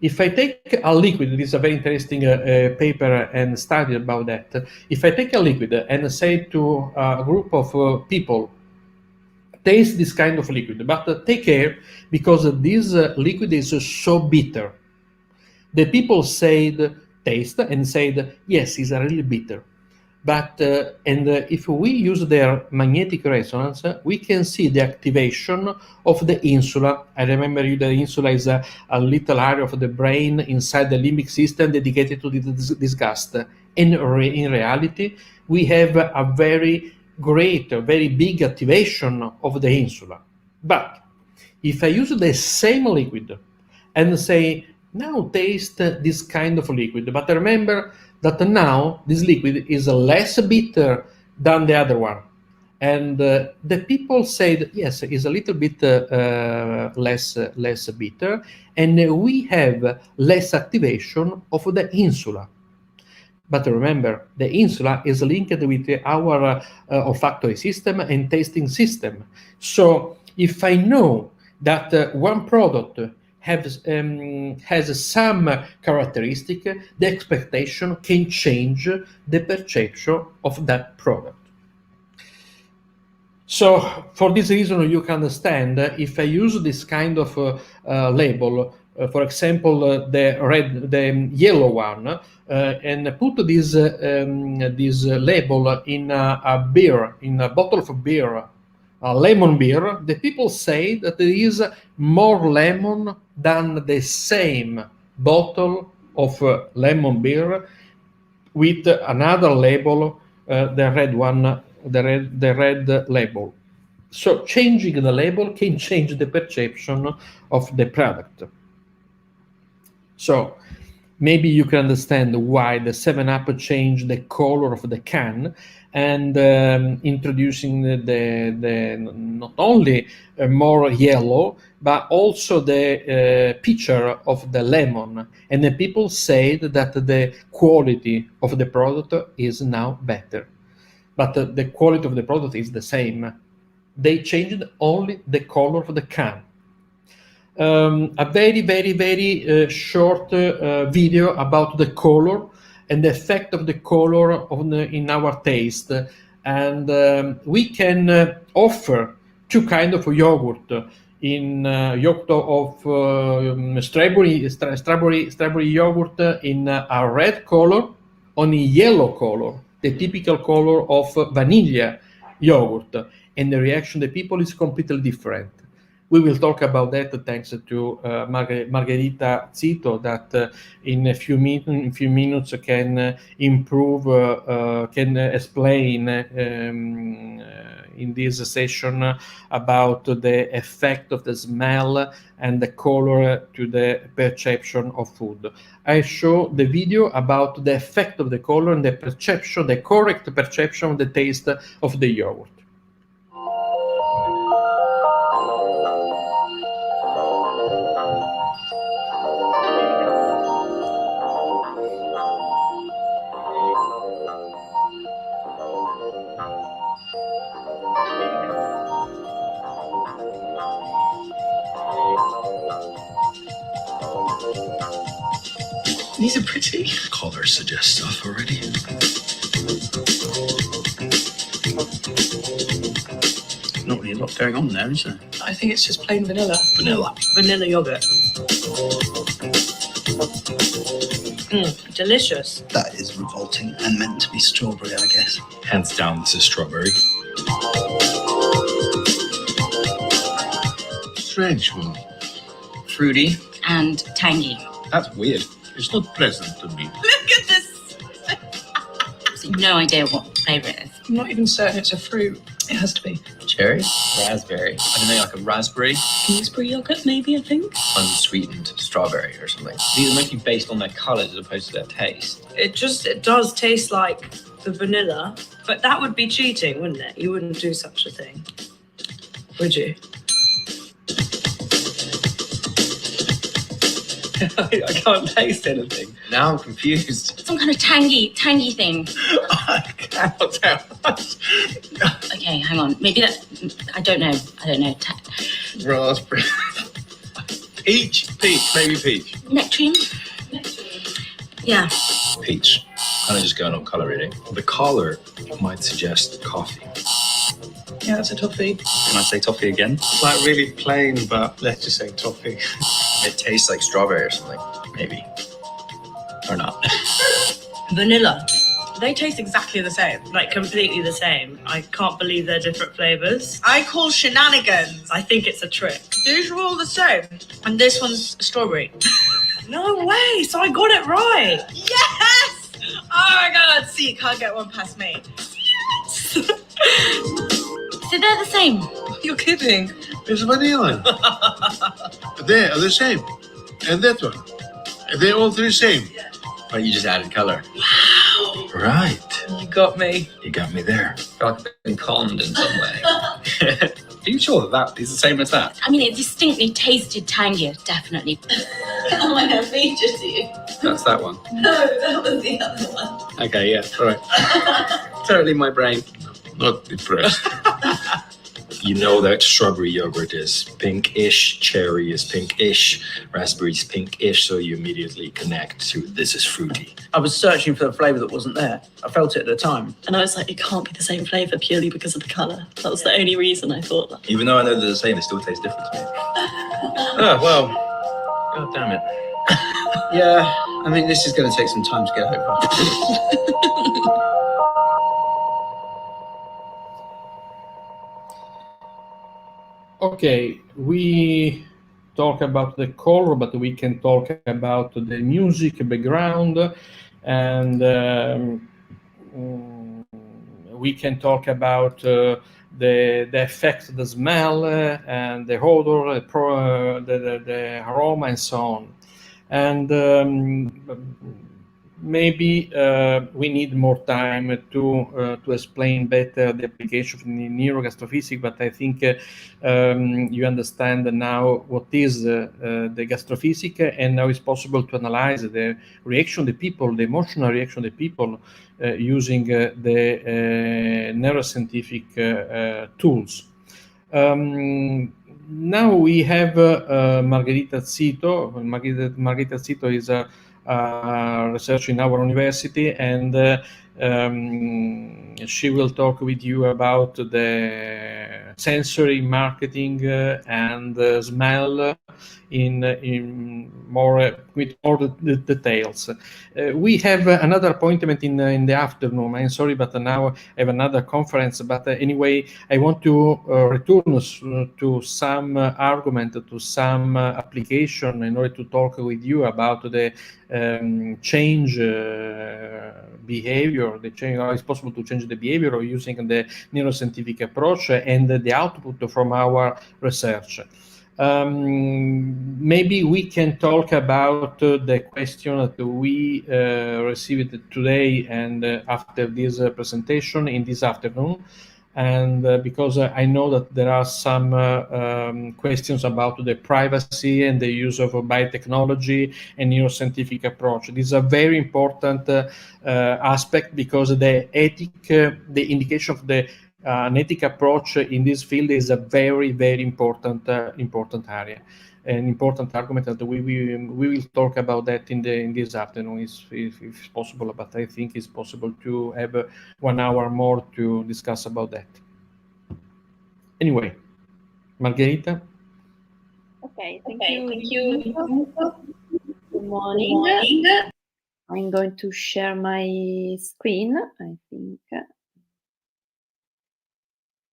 If I take a liquid, this is a very interesting paper and study about that. If I take a liquid and say to a group of people, taste this kind of liquid, but take care because this liquid is so bitter. The people said taste and said, yes, it's a really bitter. But if we use their magnetic resonance, we can see the activation of the insula. I remember you, the insula is a little area of the brain inside the limbic system dedicated to disgust. And in reality, we have a very great, very big activation of the insula. But if I use the same liquid and say, now taste this kind of liquid, but remember that now this liquid is less bitter than the other one. And the people said, yes, it's a little bit less bitter, and we have less activation of the insula. But remember, the insula is linked with our olfactory system and tasting system. So if I know that one product has some characteristic, the expectation can change the perception of that product. So for this reason, you can understand if I use this kind of label, for example, the yellow one, and put this label in a beer, in a bottle of beer, a lemon beer, the people say that there is more lemon than the same bottle of lemon beer with another label, the red one, the red label. So changing the label can change the perception of the product. So maybe you can understand why the 7-Up changed the color of the can and introducing the not only more yellow, but also the picture of the lemon. And the people said that the quality of the product is now better. But the quality of the product is the same. They changed only the color of the can. A very, very, very short video about the color and the effect of the color in our taste. And we can offer two kinds of yogurt. In yogurt of strawberry yogurt in a red color, on a yellow color, the typical color of vanilla yogurt. And the reaction of the people is completely different. We will talk about that thanks to Margherita Zito, that in a few minutes can improve, can explain in this session about the effect of the smell and the color to the perception of food. I show the video about the effect of the color and the perception, the correct perception of the taste of the yogurt. These are pretty. Colours suggest stuff already. Not really a lot going on there, is there? I think it's just plain vanilla. Vanilla. Vanilla yogurt. Delicious. That is revolting and meant to be strawberry, I guess. Hands down, this is strawberry. Strange one. Fruity. And tangy. That's weird. It's not pleasant to me. Look at this! No idea what flavour it is. I'm not even certain it's a fruit. It has to be. Cherry? Raspberry. I don't know, like a raspberry? Gooseberry yogurt, maybe, I think. Unsweetened strawberry or something. These are mostly based on their colours as opposed to their taste. It does taste like the vanilla, but that would be cheating, wouldn't it? You wouldn't do such a thing, would you? I can't taste anything. Now I'm confused. Some kind of tangy thing. I cannot tell. Okay, Okay, hang on. Maybe that. I don't know. Raspberry. Peach. Maybe peach. Nectarine. Yeah. Peach. Kind of just going on colour, really. The collar might suggest coffee. Yeah, that's a toffee. Can I say toffee again? It's like really plain, but let's just say toffee. It tastes like strawberry or something, maybe. Or not. Vanilla. They taste exactly the same, like completely the same. I can't believe they're different flavors. I call shenanigans. I think it's a trick. These are all the same. And this one's strawberry. No way, so I got it right. Yes! Oh my God, see, can't get one past me. So they're the same. You're kidding. It's vanilla. They are the same. And that one. They're all three same. But you just added colour. Wow. Right. You got me. You got me there. I feel like I've been conned in some way. Are you sure that is the same as that? I mean, it distinctly tasted tangier, definitely. Oh, I have featured you. That's that one. No, that was the other one. Okay, yeah, all right. Totally my brain. Not depressed. You know that strawberry yogurt is pinkish, cherry is pinkish, raspberry is pinkish, so you immediately connect to this is fruity. I was searching for the flavour that wasn't there. I felt it at the time. And I was like, it can't be the same flavour purely because of the colour. That was the only reason I thought that. Even though I know they're the same, they still taste different to me. Oh, well, God damn it. Yeah, I mean, this is going to take some time to get over. Okay, we talk about the color, but we can talk about the music background, and we can talk about the effect, the smell, and the odor, the aroma, and so on. And maybe we need more time to explain better the application of neurogastrophysics, but I think you understand now what is the gastrophysics, and now it's possible to analyze the reaction of the people, the emotional reaction of the people using the neuroscientific tools. Now we have Margherita Zito. Margherita Zito is a researcher in our university, and she will talk with you about the sensory marketing and smell in more with all the details. We have another appointment in the afternoon. I'm sorry, but now I have another conference. But anyway, I want to return to some argument, to some application in order to talk with you about the change behavior, the change, how it's possible to change the behavior using the neuroscientific approach and the output from our research. Maybe we can talk about the question that we received today and after this presentation in this afternoon. And because I know that there are some questions about the privacy and the use of biotechnology and neuroscientific approach. This is a very important aspect because the the indication of the an ethic approach in this field is a very, very important area, an important argument that we will talk about that in this afternoon if it's possible. But I think it's possible to have 1 hour more to discuss about that. Anyway, Margherita. Okay, thank you. Good morning. I'm going to share my screen, I think.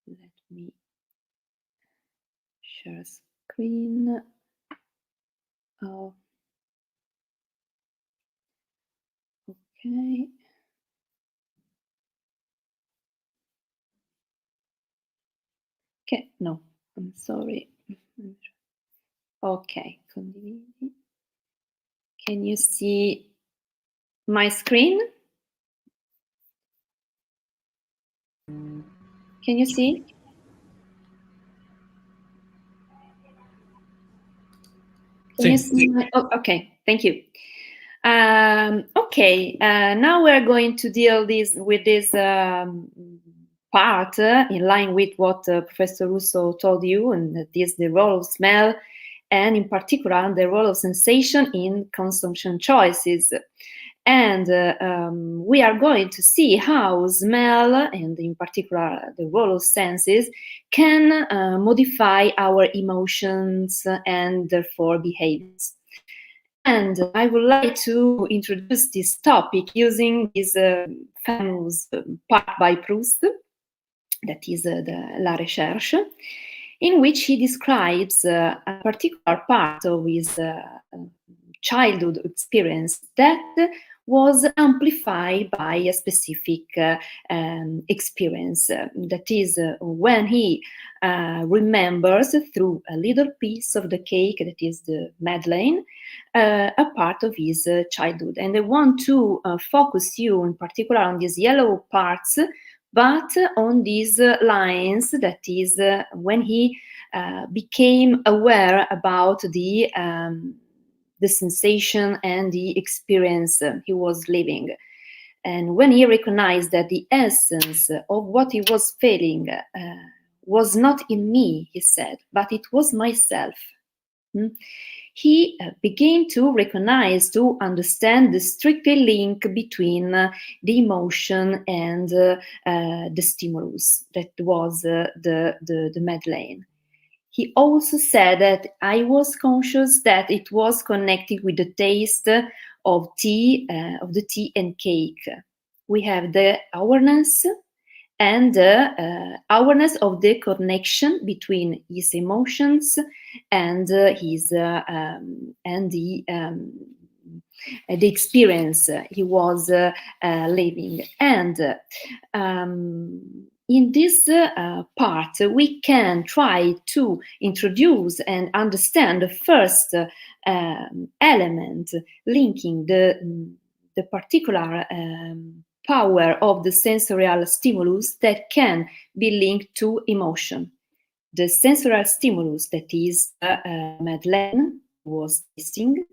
Let me share screen. Oh, okay. Okay, no, I'm sorry. Okay, can you see my screen? Can you see? Can you see my, oh, okay, thank you. Okay, now we're going to deal with this part, in line with what Professor Russo told you, and that is the role of smell, and in particular the role of sensation in consumption choices. And we are going to see how smell, and in particular the role of senses, can modify our emotions and therefore behaviors. And I would like to introduce this topic using this famous part by Proust, that is the La Recherche, in which he describes a particular part of his childhood experience that was amplified by a specific experience. That is when he remembers through a little piece of the cake, that is the Madeleine, a part of his childhood. And I want to focus you in particular on these yellow parts, but on these lines, that is when he became aware about the sensation and the experience he was living. And when he recognized that the essence of what he was feeling was not in me, he said, but it was myself. He began to recognize, to understand the strict link between the emotion and the stimulus that was the Madeleine. He also said that I was conscious that it was connected with the taste of tea, and cake. We have the awareness and the awareness of the connection between his emotions and the experience he was living. And in this part, we can try to introduce and understand the first element linking the particular power of the sensorial stimulus that can be linked to emotion. The sensorial stimulus, that is Madeleine was tasting,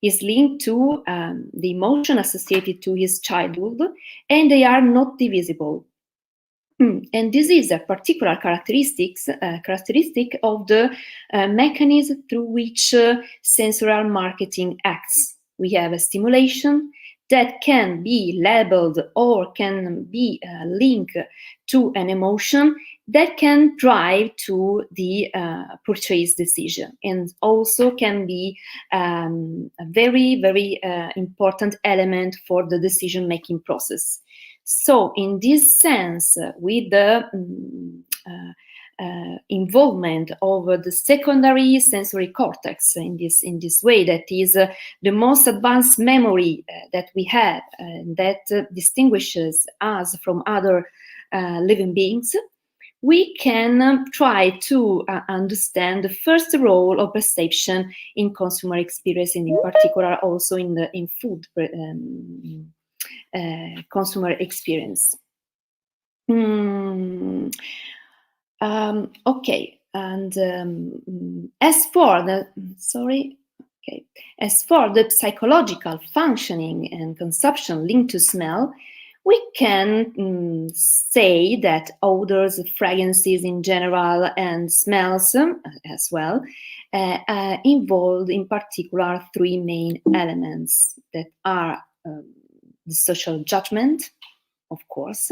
is linked to the emotion associated to his childhood, and they are not divisible. And this is a particular characteristic of the mechanism through which sensorial marketing acts. We have a stimulation that can be labeled or can be linked to an emotion that can drive to the purchase decision, and also can be a very, very important element for the decision-making process. So in this sense, with the involvement of the secondary sensory cortex in this way, that is the most advanced memory that we have, that distinguishes us from other living beings, we can try to understand the first role of perception in consumer experience, and in particular also in food consumer experience. Okay, and as for the psychological functioning and consumption linked to smell, we can say that odors, fragrances in general, and smells as well involved in particular three main elements that are the social judgment, of course.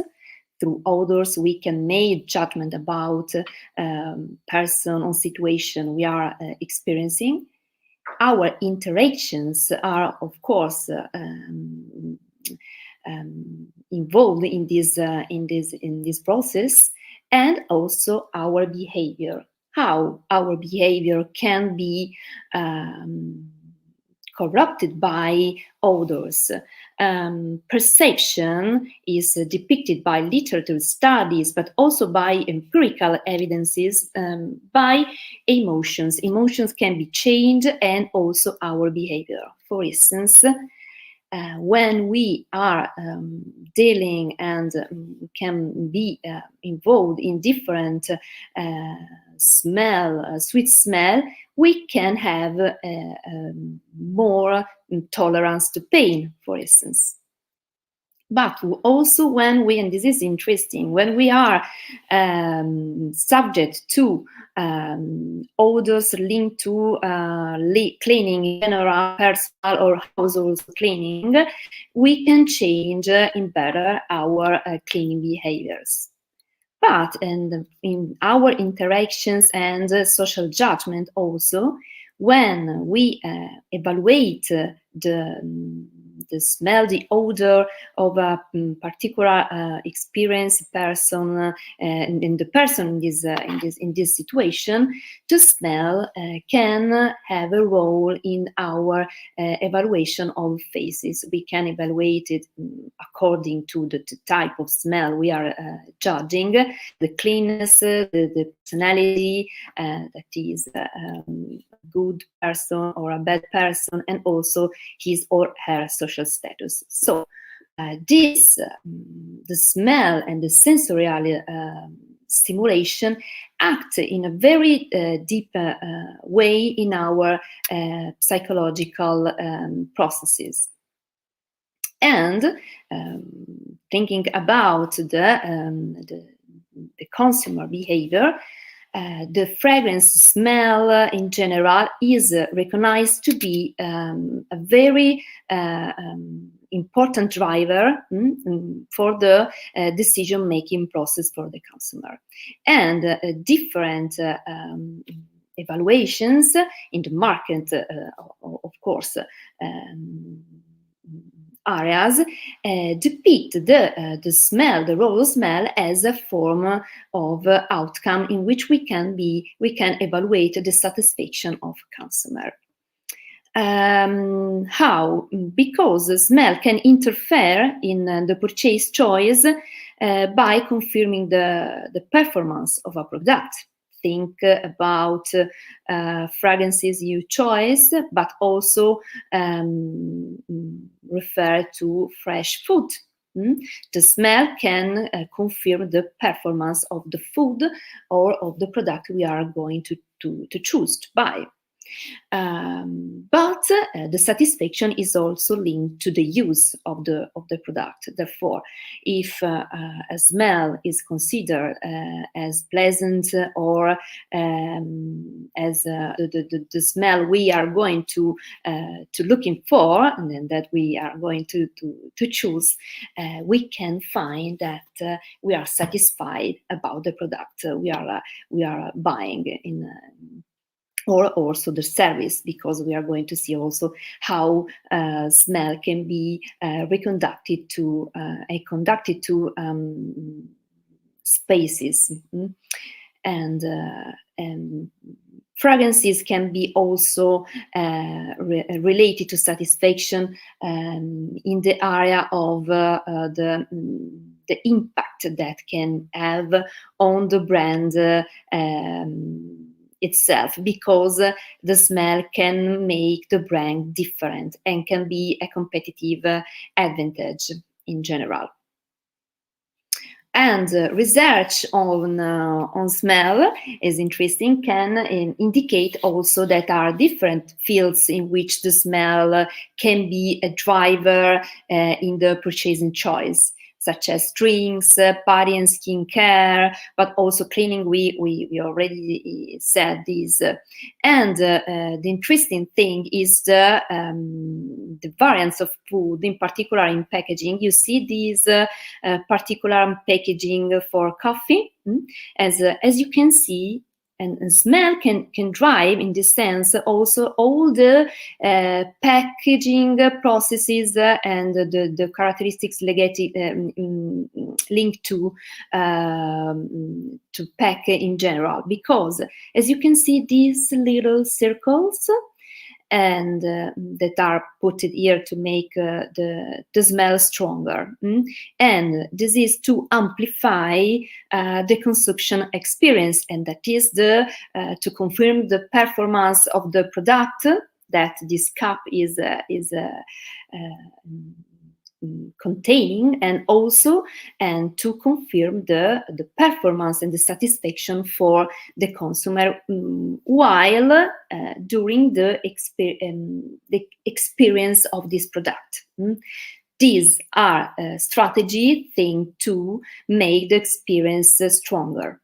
Through odors, we can make judgment about person or situation we are experiencing. Our interactions are, of course, involved in this process, and also our behavior. How our behavior can be corrupted by odors. Perception is depicted by literature studies, but also by empirical evidences, by emotions. Emotions can be changed, and also our behavior. For instance, when we are dealing and can be involved in different sweet smell, we can have more tolerance to pain, for instance. But also when we, and this is interesting, when we are subject to odors linked to cleaning in general, personal or household cleaning, we can change in better our cleaning behaviors. But in our interactions and social judgment also, when we evaluate the smell, the odor of a particular experienced person, and the person in this situation, the smell can have a role in our evaluation of faces. We can evaluate it according to the type of smell we are judging, the cleanness, the personality, that is a good person or a bad person, and also his or her social status. So the smell and the sensorial stimulation act in a very deep way in our psychological processes. And thinking about the consumer behavior, the fragrance smell in general is recognized to be a very important driver for the decision-making process for the consumer. And different evaluations in the market, of course, areas depict the smell, the role smell, as a form of outcome in which we can evaluate the satisfaction of consumer. How? Because the smell can interfere in the purchase choice by confirming the performance of a product. Think about fragrances you choose, but also refer to fresh food. The smell can confirm the performance of the food or of the product we are going to choose to buy. But the satisfaction is also linked to the use of the product. Therefore, if a smell is considered as pleasant or as the smell we are going to looking for, and then that we are going to choose, we can find that we are satisfied about the product we are buying in. Or also the service, because we are going to see also how smell can be conducted to spaces, and fragrances can be also related to satisfaction in the area of the impact that can have on the brand itself, because the smell can make the brand different and can be a competitive advantage in general. And research on smell is interesting, can indicate also that there are different fields in which the smell can be a driver in the purchasing choice, such as drinks, body and skin care, but also cleaning. We already said this. And the interesting thing is the variance of food, in particular in packaging. You see these particular packaging for coffee. As you can see, and smell can drive, in this sense, also all the packaging processes and the characteristics linked to pack in general. Because, as you can see, these little circles and that are put here to make the smell stronger. And this is to amplify the consumption experience, and that is to confirm the performance of the product that this cup is containing, and also to confirm the performance and the satisfaction for the consumer while during the experience of this product. these are strategy thing to make the experience stronger.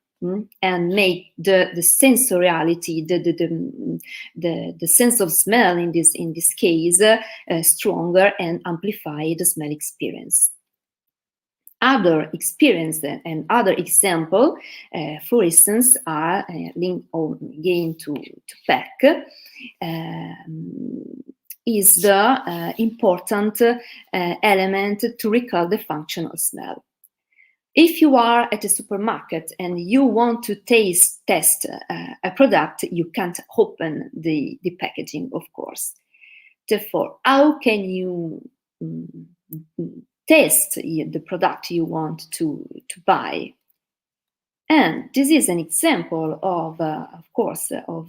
And make the sensoriality, the sense of smell in this case stronger and amplify the smell experience. Other experience and other example, for instance, are linked again to PEC. Is the important element to recall the function of smell. If you are at a supermarket and you want to test a product, you can't open the packaging, of course. Therefore, how can you test the product you want to buy? And this is an example of course, of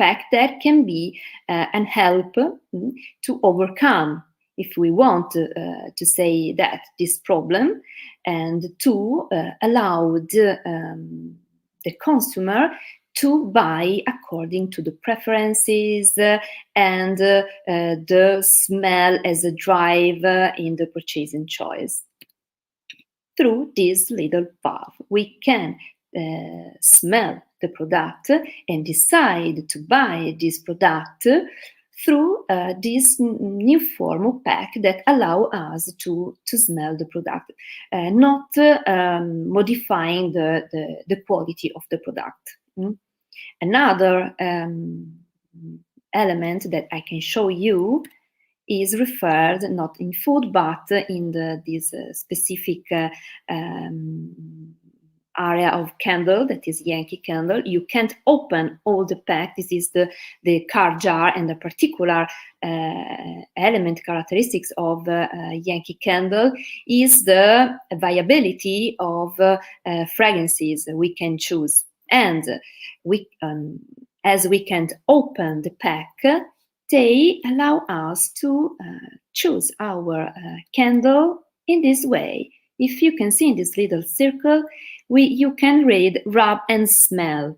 PEC that can be an help to overcome, if we want to say that, this problem, and to allow the consumer to buy according to the preferences and the smell as a drive in the purchasing choice. Through this little valve, we can smell the product and decide to buy this product through this new form of PEC that allow us to smell the product, not modifying the quality of the product. Another element that I can show you is referred not in food but in this specific area of candle, that is Yankee candle. You can't open all the pack. This is the car jar, and the particular element characteristics of Yankee candle is the viability of fragrances we can choose. And we, as we can't open the pack, they allow us to choose our candle in this way. If you can see in this little circle, you can read rub and smell.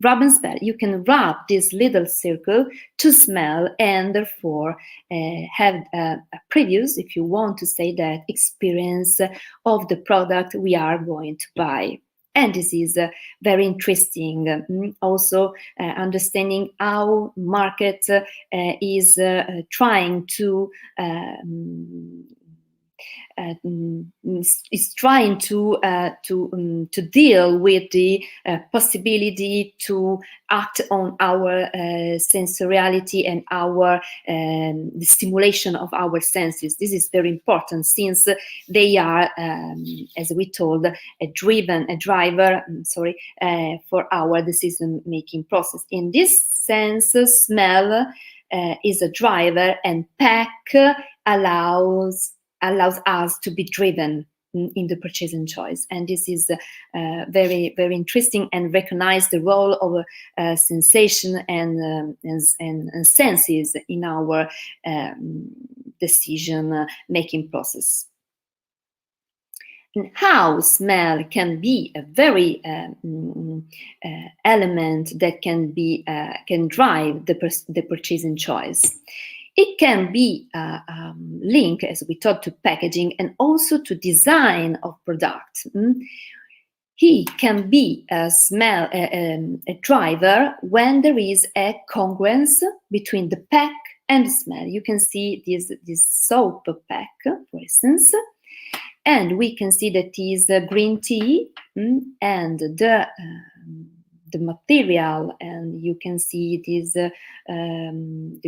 Rub and smell. You can rub this little circle to smell and therefore have a previous, if you want to say that, experience of the product we are going to buy. And this is very interesting. Also, understanding how market is trying to deal with the possibility to act on our sensoriality and our the stimulation of our senses. This is very important since they are, as we told, a driver for our decision-making process. In this sense, smell is a driver, and PEC allows us to be driven in the purchasing choice. And this is very, very interesting, and recognize the role of sensation and senses in our decision-making process. And how smell can be a very element that can drive the purchasing choice. It can be linked, as we talked, to packaging and also to design of product. He can be a smell, a driver when there is a congruence between the pack and the smell. You can see this soap pack, for instance, and we can see that is green tea and the material, and you can see it is the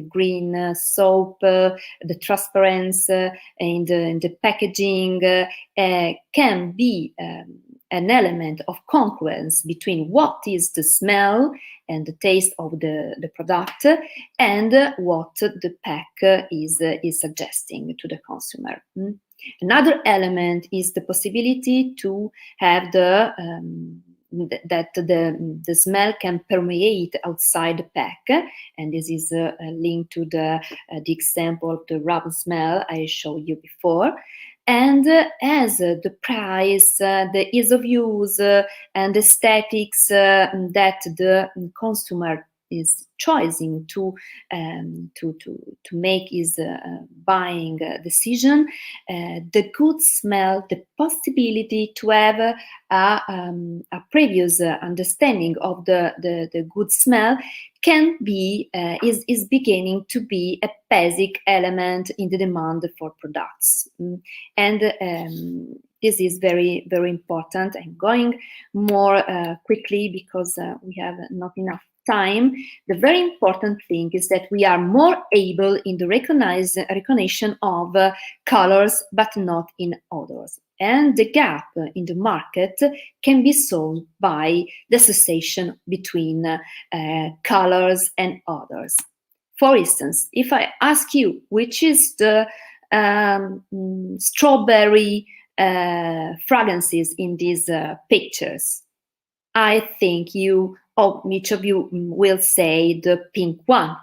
green soap, the transparency in the packaging can be an element of congruence between what is the smell and the taste of the product and what the pack is suggesting to the consumer. Another element is the possibility to have that the smell can permeate outside the pack, and this is linked to the example of the rub smell I showed you before. And as the price, the ease of use, and the aesthetics that the consumer is choosing to make his buying decision, the good smell, the possibility to have a previous understanding of the good smell can be is beginning to be a basic element in the demand for products. And this is very, very important. I'm going more quickly because we have not enough time. The very important thing is that we are more able in the recognition of colors, but not in odors. And the gap in the market can be solved by the association between colors and odors. For instance, if I ask you which is the strawberry fragrances in these pictures, I think each of you will say the pink one.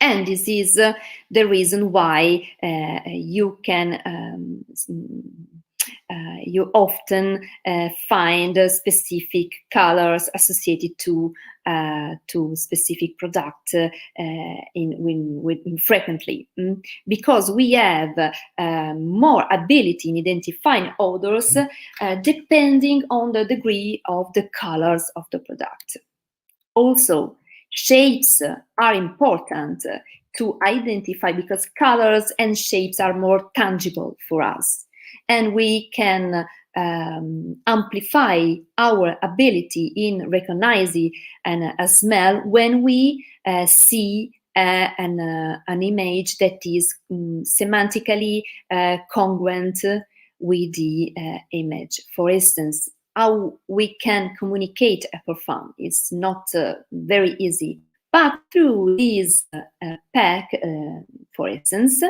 And this is the reason why you often find specific colors associated to specific product frequently, because we have more ability in identifying odors depending on the degree of the colors of the product. Also, shapes are important to identify because colors and shapes are more tangible for us, and we can amplify our ability in recognizing a smell when we see an image that is semantically congruent with the image. For instance, how we can communicate a perfume is not very easy, but through this pack, for instance,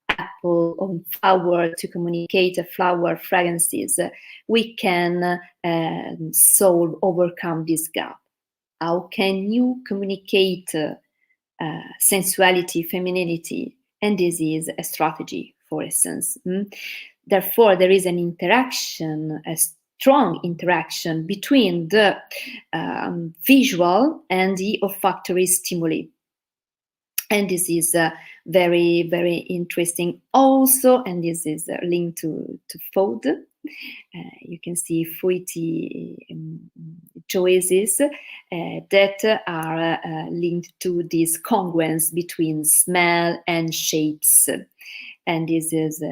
apple or flower, to communicate flower fragrances, we can overcome this gap. How can you communicate sensuality, femininity? And this is a strategy, for instance. Therefore, there is an interaction, a strong interaction between the visual and the olfactory stimuli. And this is very, very interesting also, and this is linked to food. You can see fruity choices that are linked to this congruence between smell and shapes. And this is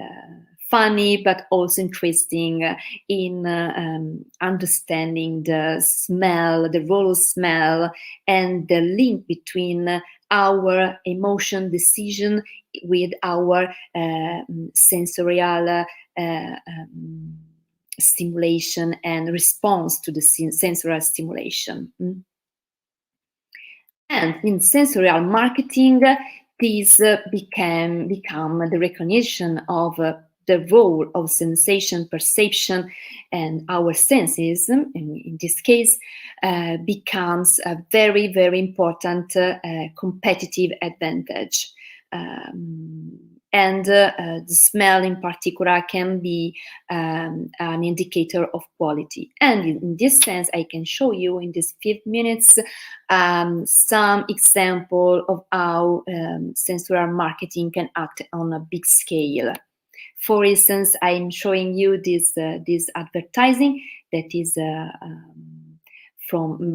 funny, but also interesting in understanding the smell, the role of smell, and the link between our emotion decision with our sensorial stimulation and response to the sensorial stimulation. And in sensorial marketing, this become the recognition of the role of sensation, perception, and our senses, in this case, becomes a very, very important competitive advantage. And the smell in particular can be an indicator of quality. And in this sense, I can show you in these 5 minutes some example of how sensorial marketing can act on a big scale. For instance, I'm showing you this advertising that is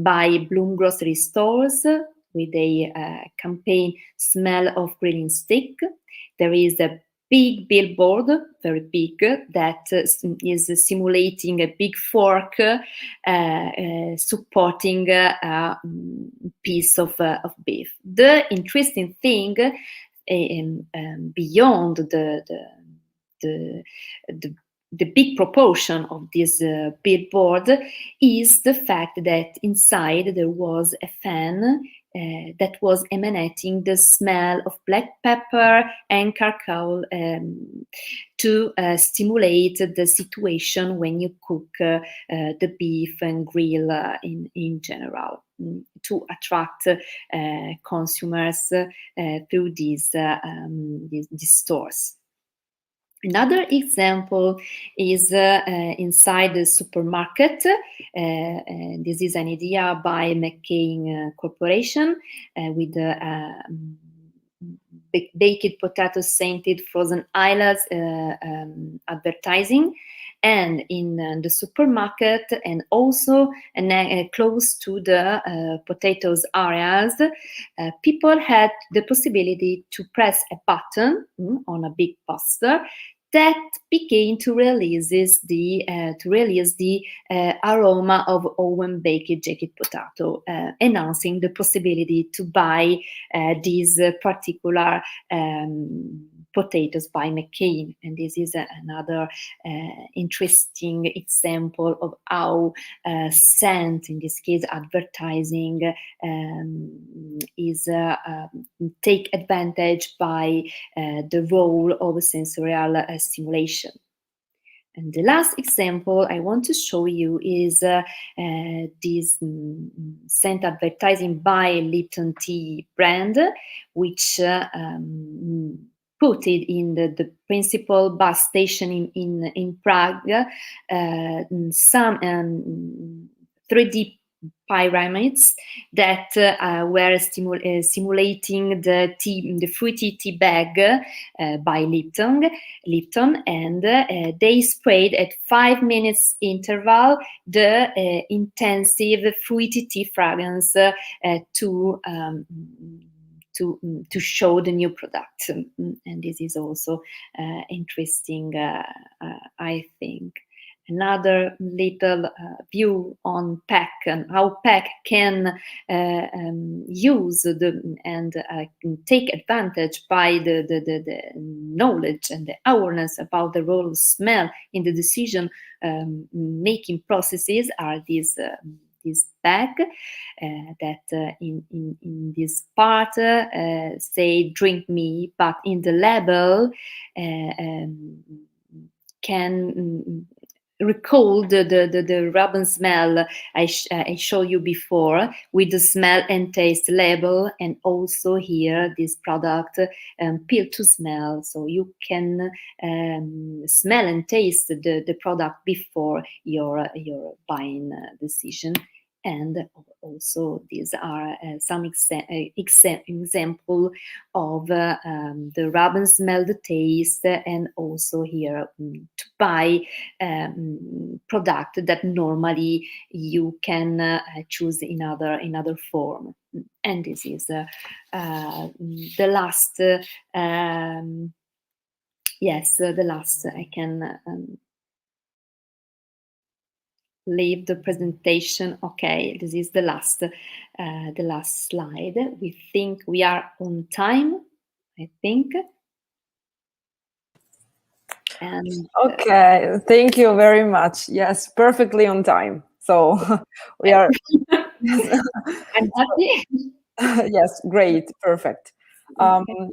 by Bloom grocery stores with a campaign "Smell of grilling stick." There is a big billboard, very big, that is simulating a big fork supporting a piece of beef. The interesting thing, beyond the big proportion of this billboard, is the fact that inside there was a fan that was emanating the smell of black pepper and charcoal to stimulate the situation when you cook the beef and grill in general, to attract consumers through these stores. Another example is inside the supermarket. This is an idea by McCain Corporation with baked potato scented frozen islands advertising, and in the supermarket, and also close to the potatoes areas, people had the possibility to press a button on a big poster that began to release the aroma of oven baked jacket potato, announcing the possibility to buy these particular potatoes by McCain. And this is another interesting example of how scent, in this case advertising, is take advantage by the role of sensorial stimulation. And the last example I want to show you is this scent advertising by Lipton tea brand, which put it in the principal bus station in Prague, some 3D pyramids that were simulating the fruity tea bag by Lipton, and they sprayed at 5 minutes interval the intensive fruity tea fragrance to show the new product. And this is also interesting, I think. Another little view on PEC and how PEC can use and take advantage by the knowledge and the awareness about the role of smell in the decision making processes are these bag that in this part say drink me, but in the label can recall the rubber smell I showed you before, with the smell and taste label, and also here this product peel to smell, so you can smell and taste the product before your buying decision. And also these are some example of the rub smell the taste, and also here to buy product that normally you can choose in other form. And this is the last. Yes, the last. I can leave the presentation. Okay, this is the last slide. We think we are on time, I think. And okay, thank you very much. Yes, perfectly on time. So we are. I'm happy. Yes, great, perfect.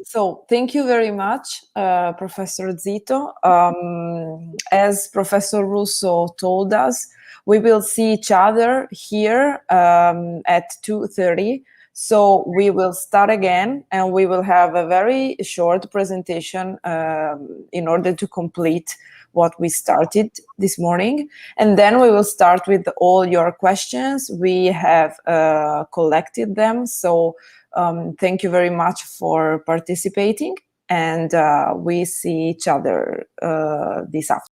So thank you very much, Professor Zito. As Professor Russo told us, we will see each other here at 2:30. So we will start again, and we will have a very short presentation in order to complete what we started this morning. And then we will start with all your questions. We have collected them. So thank you very much for participating, and we see each other this afternoon.